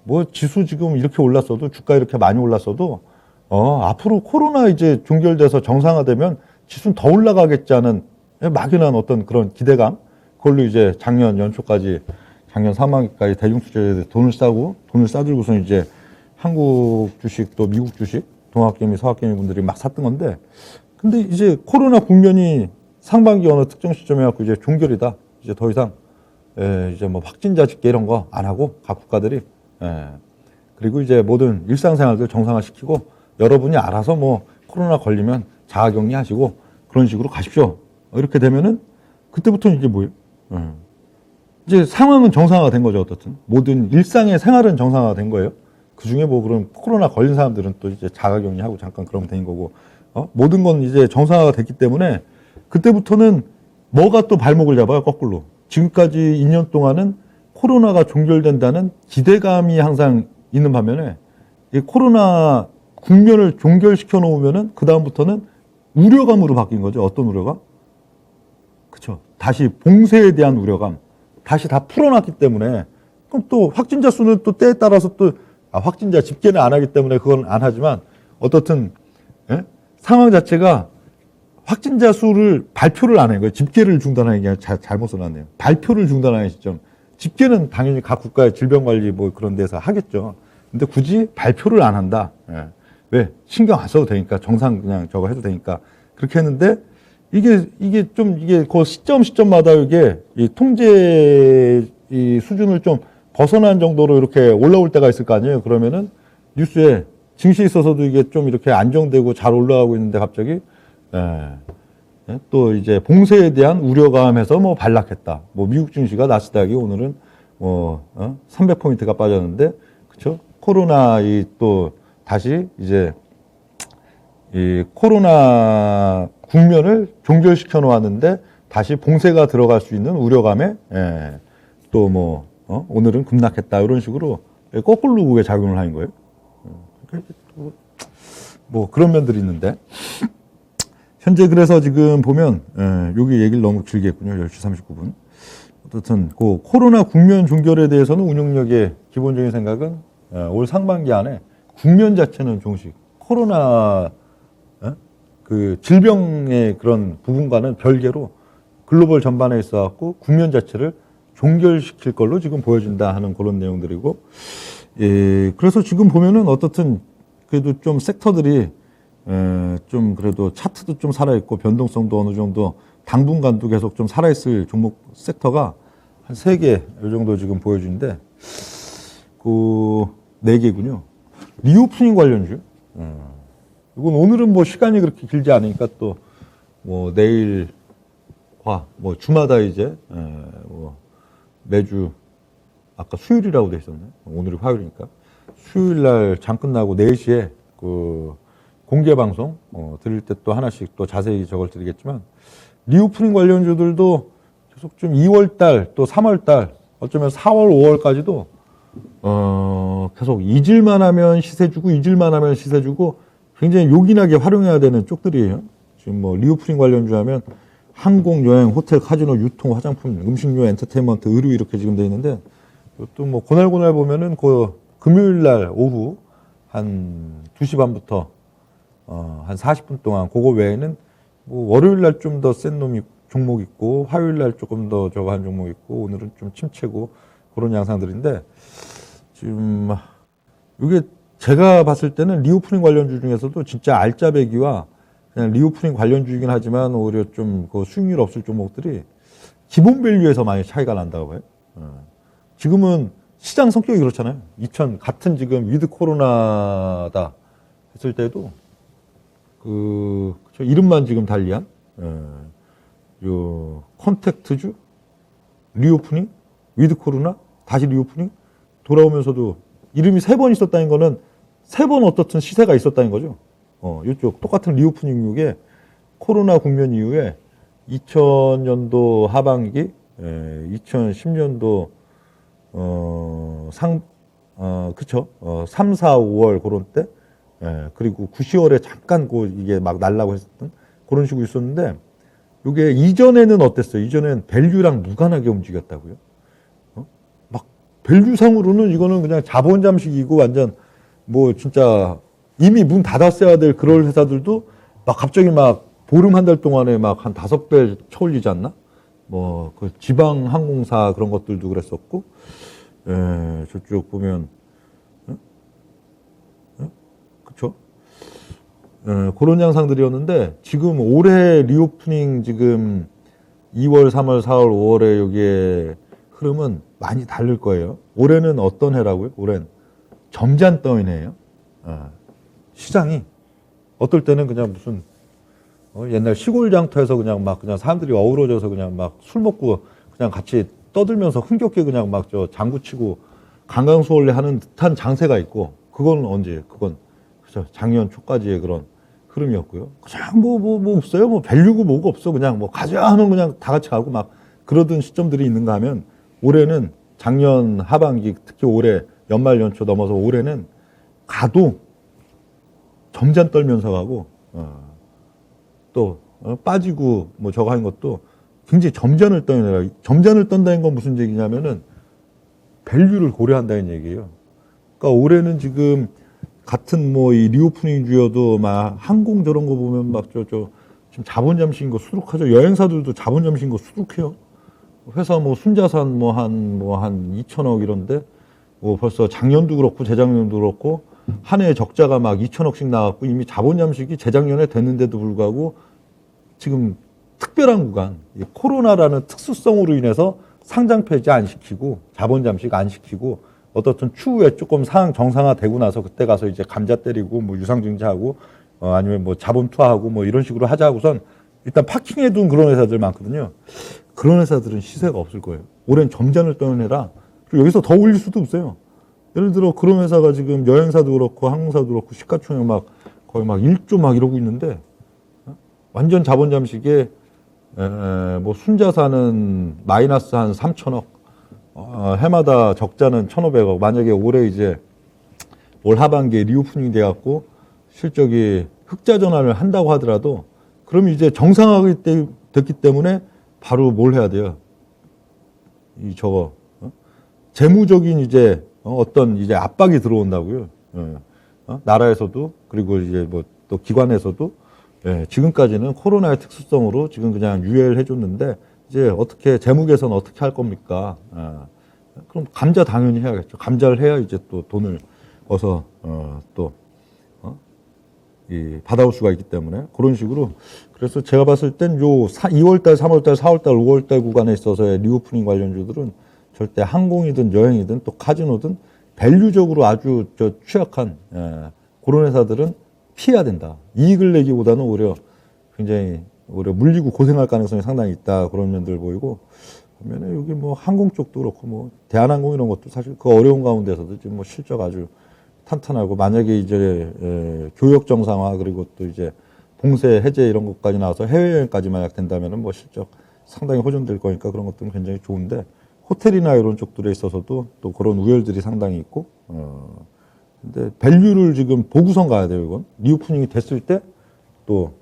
뭐 지수 지금 이렇게 올랐어도, 주가 이렇게 많이 올랐어도 앞으로 코로나 이제 종결돼서 정상화되면 지수는 더 올라가겠지 하는 막연한 어떤 그런 기대감. 그걸로 이제 작년 연초까지, 작년 상반기까지 대중투자자들 돈을 싸들고서 이제 한국 주식 또 미국 주식, 동학개미, 서학개미 분들이 막 샀던 건데, 근데 이제 코로나 국면이 상반기 어느 특정 시점에 갖고 이제 종결이다. 이제 더 이상 이제 뭐 확진자 집계 이런 거 안 하고 각 국가들이 그리고 이제 모든 일상생활들 정상화시키고 여러분이 알아서 뭐 코로나 걸리면 자가격리 하시고 그런 식으로 가십시오. 이렇게 되면은 그때부터는 이제 뭐예요? 이제 상황은 정상화된 거죠. 어떻든 모든 일상의 생활은 정상화된 거예요. 그 중에 뭐 그런 코로나 걸린 사람들은 또 이제 자가격리하고 잠깐 그러면 되는 거고, 모든 건 이제 정상화가 됐기 때문에 그때부터는 뭐가 또 발목을 잡아요, 거꾸로. 지금까지 2년 동안은 코로나가 종결된다는 기대감이 항상 있는 반면에 이 코로나 국면을 종결시켜 놓으면은 그다음부터는 우려감으로 바뀐 거죠. 어떤 우려감? 그렇죠. 다시 봉쇄에 대한 우려감. 다시 다 풀어놨기 때문에, 그럼 또 확진자 수는 또 때에 따라서 또 확진자 집계는 안 하기 때문에 그건 안 하지만 어떻든 상황 자체가 확진자 수를 발표를 안 해요. 집계를 중단하는 게 잘못 써놨네요. 발표를 중단하는 시점. 집계는 당연히 각 국가의 질병관리 뭐 그런 데서 하겠죠. 근데 굳이 발표를 안 한다. 예. 왜? 신경 안 써도 되니까. 정상 그냥 저거 해도 되니까. 그렇게 했는데, 이게 그 시점마다 이게 이 통제 이 수준을 좀 벗어난 정도로 이렇게 올라올 때가 있을 거 아니에요. 그러면은 뉴스에 증시에 있어서도 이게 좀 이렇게 안정되고 잘 올라가고 있는데 갑자기, 또 이제 봉쇄에 대한 우려감에서 뭐 반락했다. 뭐 미국 증시가 나스닥이 오늘은 뭐 300포인트가 빠졌는데, 그렇죠? 코로나 또 다시 이제 이 코로나 국면을 종결시켜 놓았는데 다시 봉쇄가 들어갈 수 있는 우려감에 또 뭐 오늘은 급락했다 이런 식으로 거꾸로 그게 작용을 하는 거예요. 뭐 그런 면들이 있는데 현재 그래서 지금 보면 여기 얘기를 너무 길게 했군요. 10시 39분. 어쨌든 그 코로나 국면 종결에 대해서는 운영력의 기본적인 생각은 올 상반기 안에 국면 자체는 종식 코로나 그 질병의 그런 부분과는 별개로 글로벌 전반에 있어 갖고 국면 자체를 종결시킬 걸로 지금 보여진다 하는 그런 내용들이고, 그래서 지금 보면은 어떻든 그래도 좀 섹터들이 좀 그래도 차트도 좀 살아있고 변동성도 어느 정도 당분간도 계속 좀 살아있을 종목 섹터가 한 3개 이 정도 지금 보여주는데, 그 4개군요. 리오프닝 관련주. 이건 오늘은 뭐 시간이 그렇게 길지 않으니까 또 뭐 내일과 뭐 주마다 이제 뭐 매주 아까 수요일이라고 돼 있었네. 오늘이 화요일이니까 수요일 날 장 끝나고 4시에 그 공개 방송 드릴 때 또 하나씩 또 자세히 저걸 드리겠지만, 리오프닝 관련주들도 계속 좀 2월 달 또 3월 달 어쩌면 4월 5월까지도 계속 잊을만 하면 시세 주고 잊을만 하면 시세 주고 굉장히 요긴하게 활용해야 되는 쪽들이에요. 지금 뭐 리오프닝 관련주 하면 항공, 여행, 호텔, 카지노, 유통, 화장품, 음식료, 엔터테인먼트, 의류 이렇게 지금 돼 있는데, 또 뭐 고날고날 보면은 그 금요일 날 오후 한 2시 반부터 한 40분 동안 그거 외에는 뭐 월요일 날 좀 더 센 놈이 종목 있고 화요일 날 조금 더 저거 한 종목 있고 오늘은 좀 침체고 그런 양상들인데, 지금 이게 제가 봤을 때는 리오프닝 관련주 중에서도 진짜 알짜배기와 그냥 리오프닝 관련주이긴 하지만 오히려 좀 그 수익률 없을 종목들이 기본 밸류에서 많이 차이가 난다고 해요. 지금은 시장 성격이 그렇잖아요. 같은 지금 위드 코로나다 했을 때도 그쵸, 이름만 지금 달리한 요 컨택트주 리오프닝 위드 코로나 다시 리오프닝 돌아오면서도 이름이 3번 있었다는 거는 3번 어떻든 시세가 있었다는 거죠. 이쪽 똑같은 리오프닝육에 코로나 국면 이후에 2000년도 하반기, 2010년도 그쵸? 3, 4, 5월 그런 때, 그리고 9, 10월에 잠깐 이게 막 날라고 했었던 그런 식으로 있었는데, 이게 이전에는 어땠어요? 이전엔 밸류랑 무관하게 움직였다고요? 막 밸류상으로는 이거는 그냥 자본 잠식이고 완전 뭐 진짜 이미 문 닫았어야 될 그런 회사들도 막 갑자기 막 보름 한 달 동안에 막 한 5배 쳐올리지 않나? 뭐 그 지방 항공사 그런 것들도 그랬었고, 저쪽 보면 그쵸? 그런 양상들이었는데, 지금 올해 리오프닝 지금 2월, 3월, 4월, 5월에 여기에 흐름은 많이 다를 거예요. 올해는 어떤 해라고요? 올해는 점잖 떠인 해예요. 시장이 어떨 때는 그냥 무슨 옛날 시골 장터에서 그냥 사람들이 어우러져서 그냥 막 술 먹고 그냥 같이 떠들면서 흥겹게 그냥 막 저 장구 치고 강강수월래 하는 듯한 장세가 있고, 그건 언제? 그건 그죠, 작년 초까지의 그런 흐름이었고요. 그냥 뭐 없어요. 뭐 밸류고 뭐가 없어. 그냥 뭐 가자 하면 그냥 다 같이 가고 막 그러던 시점들이 있는가 하면, 올해는 작년 하반기 특히 올해 연말 연초 넘어서 올해는 가도 점잔 떨면서 가고, 또 빠지고 뭐 저거 하는 것도 굉장히 점잔을 떠내라. 점잔을 떤다는 건 무슨 얘기냐면은 밸류를 고려한다는 얘기예요. 그러니까 올해는 지금 같은 뭐 이 리오프닝 주여도 막 항공 저런 거 보면 막 지금 자본 잠식인 거 수룩하죠. 여행사들도 자본 잠식인 거 수룩해요. 회사 뭐 순자산 한 2천억 이런데 뭐 벌써 작년도 그렇고 재작년도 그렇고 한 해 적자가 막 2천억씩 나왔고 이미 자본 잠식이 재작년에 됐는데도 불구하고 지금 특별한 구간, 이 코로나라는 특수성으로 인해서 상장 폐지 안 시키고 자본 잠식 안 시키고 어떻든 추후에 조금 상황 정상화되고 나서 그때 가서 이제 감자 때리고 뭐 유상증자하고 아니면 뭐 자본 투하하고 뭐 이런 식으로 하자고선 일단 파킹해 둔 그런 회사들 많거든요. 그런 회사들은 시세가 없을 거예요. 올해는 점잔을 떠는 해라. 그리고 여기서 더 올릴 수도 없어요. 예를 들어 그런 회사가 지금 여행사도 그렇고 항공사도 그렇고 시가총액 막 거의 막 1조 막 이러고 있는데 완전 자본 잠식에 뭐 순자산은 마이너스 한 3천억, 해마다 적자는 1,500억. 만약에 올해 이제 올 하반기에 리오프닝 돼갖고 실적이 흑자 전환을 한다고 하더라도 그럼 이제 정상화가 됐기 때문에 바로 뭘 해야 돼요? 재무적인 이제 어떤 이제 압박이 들어온다고요. 나라에서도 그리고 이제 뭐 또 기관에서도 지금까지는 코로나의 특수성으로 지금 그냥 유예를 해줬는데 이제 어떻게 재무 개선 어떻게 할 겁니까? 그럼 감자 당연히 해야겠죠. 감자를 해야 이제 또 돈을 어서 받아올 수가 있기 때문에 그런 식으로 그래서 제가 봤을 땐 요 2월달, 3월달, 4월달, 5월달 구간에 있어서의 리오프닝 관련주들은 절대 항공이든 여행이든 또 카지노든 밸류적으로 아주 취약한 그런 회사들은 피해야 된다. 이익을 내기보다는 오히려 물리고 고생할 가능성이 상당히 있다. 그런 면들 보이고 보면은 여기 뭐 항공 쪽도 그렇고 뭐 대한항공 이런 것도 사실 그 어려운 가운데서도 지금 뭐 실적 아주 탄탄하고 만약에 이제 교역 정상화 그리고 또 이제 봉쇄 해제 이런 것까지 나와서 해외여행까지 만약 된다면은 뭐 실적 상당히 호전될 거니까 그런 것들은 굉장히 좋은데 호텔이나 이런 쪽들에 있어서도 또 그런 우열들이 상당히 있고 근데 밸류를 지금 보고선 가야 돼요. 이건 리오프닝이 됐을 때 또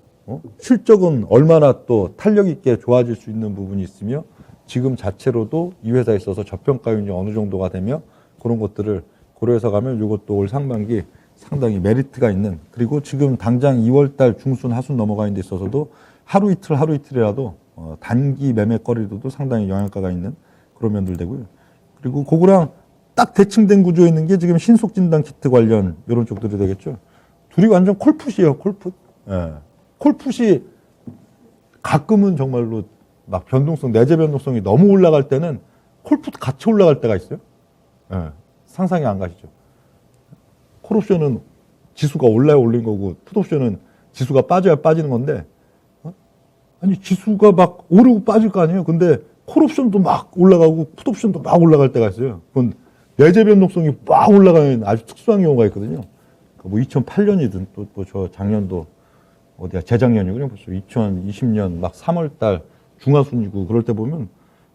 실적은 얼마나 또 탄력 있게 좋아질 수 있는 부분이 있으며 지금 자체로도 이 회사에 있어서 저평가율이 어느 정도가 되며 그런 것들을 고려해서 가면 이것도 올 상반기 상당히 메리트가 있는 그리고 지금 당장 2월달 중순 하순 넘어가는 데 있어서도 하루 이틀이라도 단기 매매거리로도 상당히 영향가가 있는 그런 면들 되고요. 그리고 그거랑 딱 대칭된 구조에 있는 게 지금 신속진단 키트 관련 이런 쪽들이 되겠죠. 둘이 완전 콜풋이에요, 콜풋. 콜풋이 가끔은 정말로 막 내재 변동성이 너무 올라갈 때는 콜풋 같이 올라갈 때가 있어요. 상상이 안 가시죠. 콜옵션은 지수가 올라야 올린 거고 풋옵션은 지수가 빠져야 빠지는 건데 아니 지수가 막 오르고 빠질 거 아니에요. 근데 콜옵션도 막 올라가고 풋옵션도 막 올라갈 때가 있어요. 그건 내재 변동성이 막 올라가는 아주 특수한 경우가 있거든요. 뭐 2008년이든 또 뭐 저 작년도 어디야 재작년이군요. 벌써 2020년 막 3월달 중하순이고 그럴 때 보면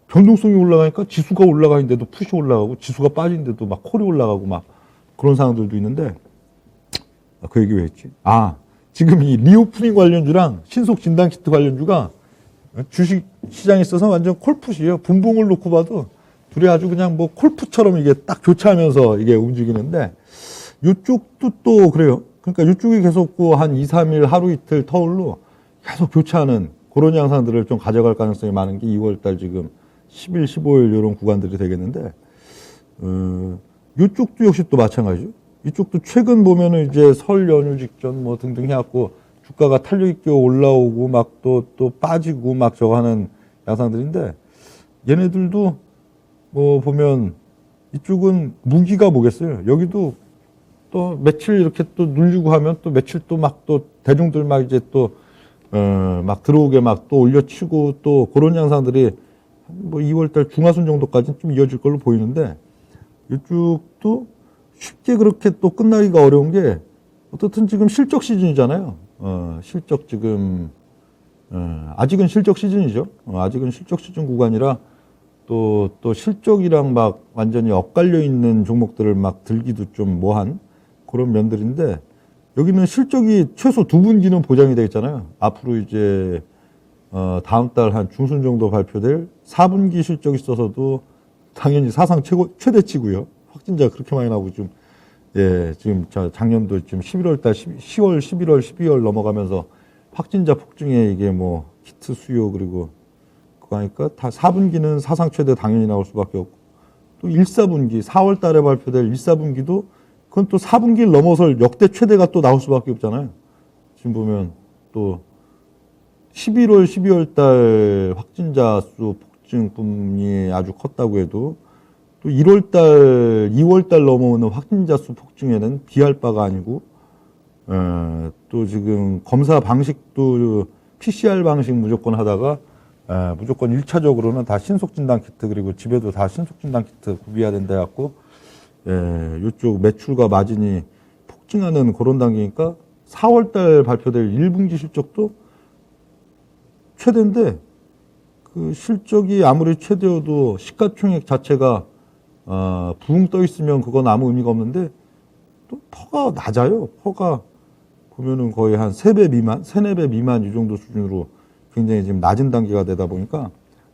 변동성이 올라가니까 지수가 올라가는데도 풋이 올라가고 지수가 빠지는데도 막 콜이 올라가고 막 그런 상황들도 있는데 그 얘기 왜 했지? 지금 이 리오프닝 관련주랑 신속 진단 키트 관련주가 주식 시장에 있어서 완전 콜풋이에요. 분봉을 놓고 봐도 둘이 아주 그냥 뭐 콜풋처럼 이게 딱 교차하면서 이게 움직이는데 이쪽도 또 그래요. 그러니까 이쪽이 계속 한 2, 3일 하루 이틀 터울로 계속 교차하는 그런 양상들을 좀 가져갈 가능성이 많은 게 2월달 지금 10일, 15일 이런 구간들이 되겠는데 이쪽도 역시 또 마찬가지죠. 이쪽도 최근 보면은 이제 설 연휴 직전 뭐 등등 해갖고 주가가 탄력 있게 올라오고 막 또 빠지고 막 저거 하는 양상들인데 얘네들도 뭐 보면 이쪽은 무기가 뭐겠어요. 여기도 또 며칠 이렇게 또 눌리고 하면 또 며칠 또 막 또 대중들 막 이제 또 막 들어오게 막 또 올려치고 또 그런 양상들이 뭐 2월달 중하순 정도까지는 좀 이어질 걸로 보이는데 이쪽도 쉽게 그렇게 또 끝나기가 어려운 게 어떻든 지금 실적 시즌이잖아요. 실적 지금 아직은 실적 시즌이죠. 아직은 실적 시즌 구간이라 또 실적이랑 막 완전히 엇갈려 있는 종목들을 막 들기도 좀 뭐한 그런 면들인데 여기는 실적이 최소 2분기는 보장이 되어 있잖아요. 앞으로 이제 다음 달 한 중순 정도 발표될 4분기 실적이 있어서도 당연히 사상 최대치고요. 확진자 그렇게 많이 나오고 지금 작년도 지금 11월 달 10월, 11월, 12월 넘어가면서 확진자 폭증에 이게 뭐 키트 수요 그리고 있고 하니까 다 4분기는 사상 최대 당연히 나올 수밖에 없고 또 1, 4분기 4월 달에 발표될 1, 4분기도 그건 또 4분기를 넘어설 역대 최대가 또 나올 수밖에 없잖아요. 지금 보면 또 11월, 12월 달 확진자 수 폭증분이 아주 컸다고 해도 또 1월 달, 2월 달 넘어오는 확진자 수 폭증에는 비할 바가 아니고 또 지금 검사 방식도 PCR 방식 무조건 하다가 무조건 1차적으로는 다 신속진단 키트 그리고 집에도 다 신속진단 키트 구비해야 된다 해갖고 이쪽 매출과 마진이 폭증하는 그런 단계니까 4월 달 발표될 1분기 실적도 최대인데 그 실적이 아무리 최대여도 시가총액 자체가 붕 떠 있으면 그건 아무 의미가 없는데 또 퍼가 낮아요. 퍼가 보면은 거의 한 3배 미만, 3, 4배 미만 이 정도 수준으로 굉장히 지금 낮은 단계가 되다 보니까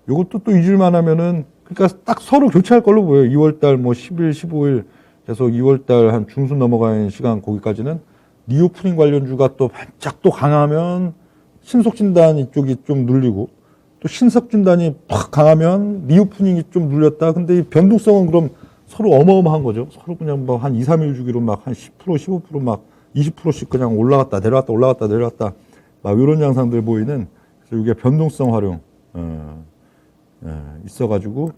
이것도 또 잊을만 하면은 그러니까 딱 서로 교체할 걸로 보여요. 2월 달 뭐 10일, 15일 계속 2월 달 한 중순 넘어가는 시간 거기까지는 리오프닝 관련주가 또 반짝 또 강하면 신속진단 이쪽이 좀 눌리고 또 신속진단이 팍 강하면 리오프닝이 좀 눌렸다. 근데 이 변동성은 그럼 서로 어마어마한 거죠. 서로 그냥 뭐 한 2, 3일 주기로 막 한 10%, 15% 막 20%씩 그냥 올라갔다 내려갔다 올라갔다 내려갔다 막 이런 양상들 보이는 그래서 이게 변동성 활용 있어가지고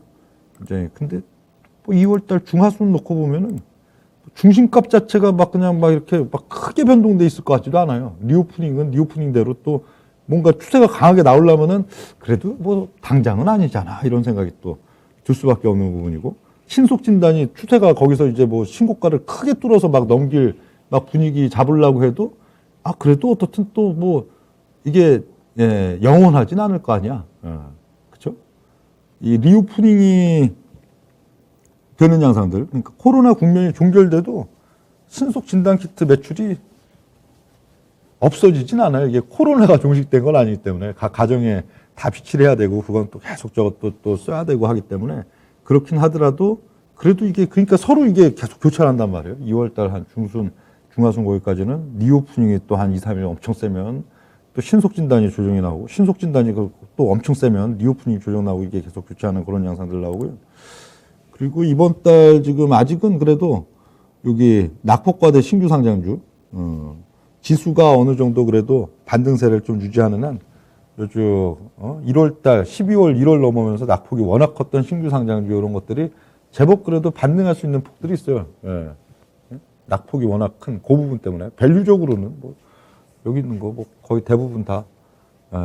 이제 근데 뭐 2월달 중하순 놓고 보면은 중심값 자체가 막 그냥 막 이렇게 막 크게 변동돼 있을 것 같지도 않아요. 리오프닝은 리오프닝대로 또 뭔가 추세가 강하게 나오려면은 그래도 뭐 당장은 아니잖아 이런 생각이 또 들 수밖에 없는 부분이고 신속 진단이 추세가 거기서 이제 뭐 신고가를 크게 뚫어서 막 넘길 막 분위기 잡으려고 해도 그래도 어떻든 또 뭐 이게 영원하진 않을 거 아니야. 그렇죠? 이 리오프닝이 되는 양상들 그러니까 코로나 국면이 종결돼도 신속 진단 키트 매출이 없어지진 않아요. 이게 코로나가 종식된 건 아니기 때문에 각 가정에 다 비치를 해야 되고 그건 또 계속 저것도 또 써야 되고 하기 때문에 그렇긴 하더라도 그래도 이게 그러니까 서로 이게 계속 교차를 한단 말이에요. 2월달 한 중순, 중하순 거기까지는 리오프닝이 또 한 2, 3일 엄청 세면 또 신속진단이 조정이 나오고 신속진단이 또 엄청 세면 리오프닝이 조정 나오고 이게 계속 교차하는 그런 양상들 나오고요. 그리고 이번 달 지금 아직은 그래도 여기 낙폭과대 신규 상장주 지수가 어느 정도 그래도 반등세를 좀 유지하는 한 요즘 1월달, 12월, 1월 넘어오면서 낙폭이 워낙 컸던 신규 상장주 이런 것들이 제법 그래도 반등할 수 있는 폭들이 있어요. 예. 낙폭이 워낙 큰 그 부분 때문에 밸류적으로는 뭐 여기 있는 거 뭐 거의 대부분 다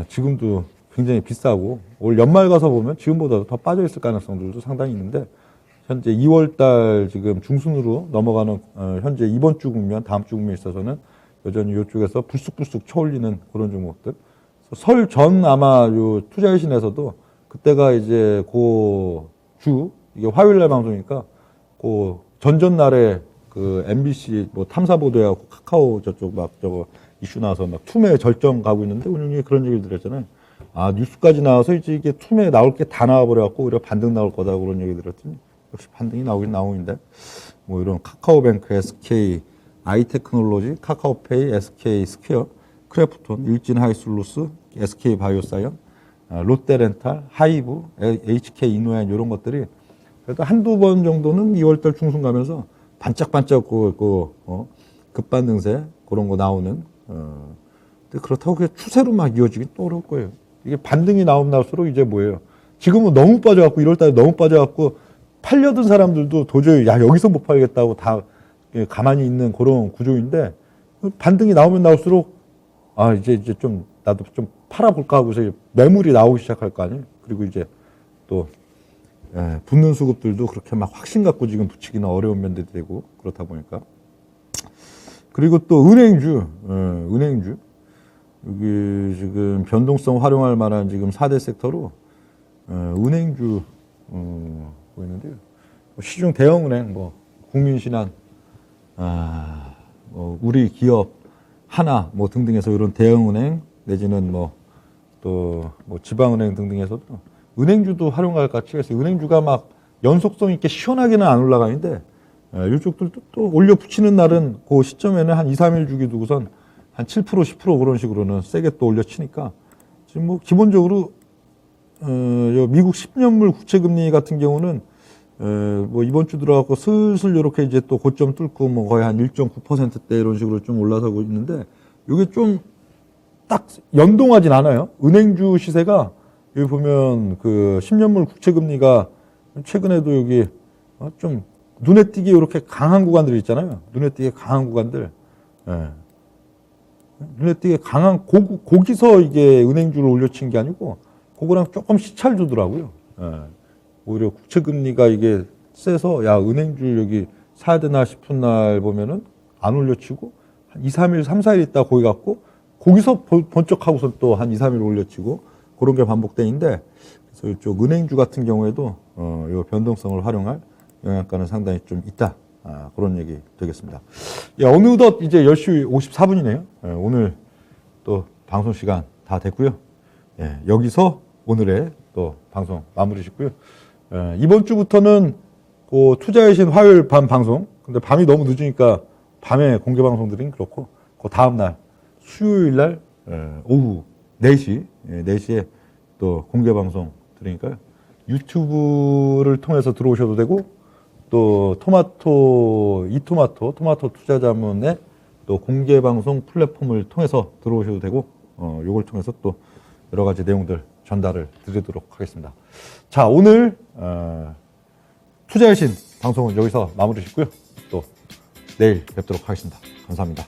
지금도 굉장히 비싸고 올 연말 가서 보면 지금보다도 더 빠져 있을 가능성들도 상당히 있는데 현재 2월달 지금 중순으로 넘어가는 현재 이번 주 국면, 다음 주 국면에 있어서는 여전히 이쪽에서 불쑥불쑥 쳐올리는 그런 종목들. 설 전 아마 요 투자유신에서도 그때가 이제 그 주 이게 화요일날 방송이니까 그 전전날에 그 MBC 뭐 탐사 보도하고 카카오 저쪽 막 저거 이슈 나와서 막 투매 절정 가고 있는데 오늘 그런 얘기를 드렸잖아요. 뉴스까지 나와서 이제 이게 투매 나올 게 다 나와버려갖고 오히려 반등 나올 거다 그런 얘기 들었더니 역시 반등이 나오긴 나오는데 뭐 이런 카카오뱅크, SK, 아이테크놀로지, 카카오페이, SK 스퀘어, 크래프톤, 일진하이슬루스, SK 바이오사이언, 롯데렌탈, 하이브, HK 이노앤 이런 것들이 그래도 한두 번 정도는 2월달 중순 가면서 반짝반짝 급반등세 그런 거 나오는 근데 그렇다고 그게 추세로 막 이어지긴 또 어려울 거예요. 이게 반등이 나오면 나올수록 이제 뭐예요? 지금은 너무 빠져갖고 1월달에 너무 빠져갖고 팔려던 사람들도 도저히 여기서 못 팔겠다고 다 가만히 있는 그런 구조인데 반등이 나오면 나올수록 이제 좀 나도 좀 팔아볼까 하고서 매물이 나오기 시작할 거 아니에요. 그리고 이제 또 붙는 수급들도 그렇게 막 확신 갖고 지금 붙이기는 어려운 면들이 되고 그렇다 보니까 그리고 또 은행주 여기 지금 변동성 활용할 만한 지금 4대 섹터로 은행주 보이는데요. 시중 대형은행, 뭐 국민신한, 뭐 우리 기업 하나 뭐 등등해서 이런 대형은행 내지는 뭐 또 뭐 지방은행 등등해서도 은행주도 활용할 가치가 있어요. 은행주가 막 연속성 있게 시원하게는 안 올라가는데 이쪽들도 또 올려 붙이는 날은 그 시점에는 한 2, 3일 주기 두고선 한 7%, 10% 그런 식으로는 세게 또 올려 치니까 지금 뭐 기본적으로 요 미국 10년물 국채 금리 같은 경우는 뭐 이번 주 들어가고 슬슬 이렇게 이제 또 고점 뚫고 뭐 거의 한 1.9%대 이런 식으로 좀 올라서고 있는데 이게 좀 딱 연동하진 않아요. 은행주 시세가 여기 보면 그 10년물 국채 금리가 최근에도 여기 좀 눈에 띄게 이렇게 강한 구간들 있잖아요. 눈에 띄게 강한 구간들. 예. 눈에 띄게 강한 거기서 이게 은행주를 올려친 게 아니고 그거랑 조금 시차를 주더라고요. 예. 오히려 국채 금리가 이게 세서 야 은행주 여기 사야 되나 싶은 날 보면은 안 올려치고 한 2, 3일, 3, 4일 있다 거기 갔고 거기서 번쩍하고서 또 한 2, 3일 올려치고 그런 게 반복되는데 그래서 이쪽 은행주 같은 경우에도 요 변동성을 활용할 영향가는 상당히 좀 있다. 그런 얘기 되겠습니다. 야, 어느덧 이제 10시 54분이네요. 오늘 또 방송 시간 다 됐고요. 예, 여기서 오늘의 또 방송 마무리 짓고요. 이번 주부터는 그 투자의 신 화요일 밤 방송. 근데 밤이 너무 늦으니까 밤에 공개 방송들은 그렇고 그 다음 날 수요일 날 오후 4시, 4시에 또 공개 방송 들으니까요. 유튜브를 통해서 들어오셔도 되고 또 토마토 투자자문의 또 공개 방송 플랫폼을 통해서 들어오셔도 되고 요걸 통해서 또 여러 가지 내용들 전달을 드리도록 하겠습니다. 자, 오늘 투자의 신 방송은 여기서 마무리 짓고요. 또 내일 뵙도록 하겠습니다. 감사합니다.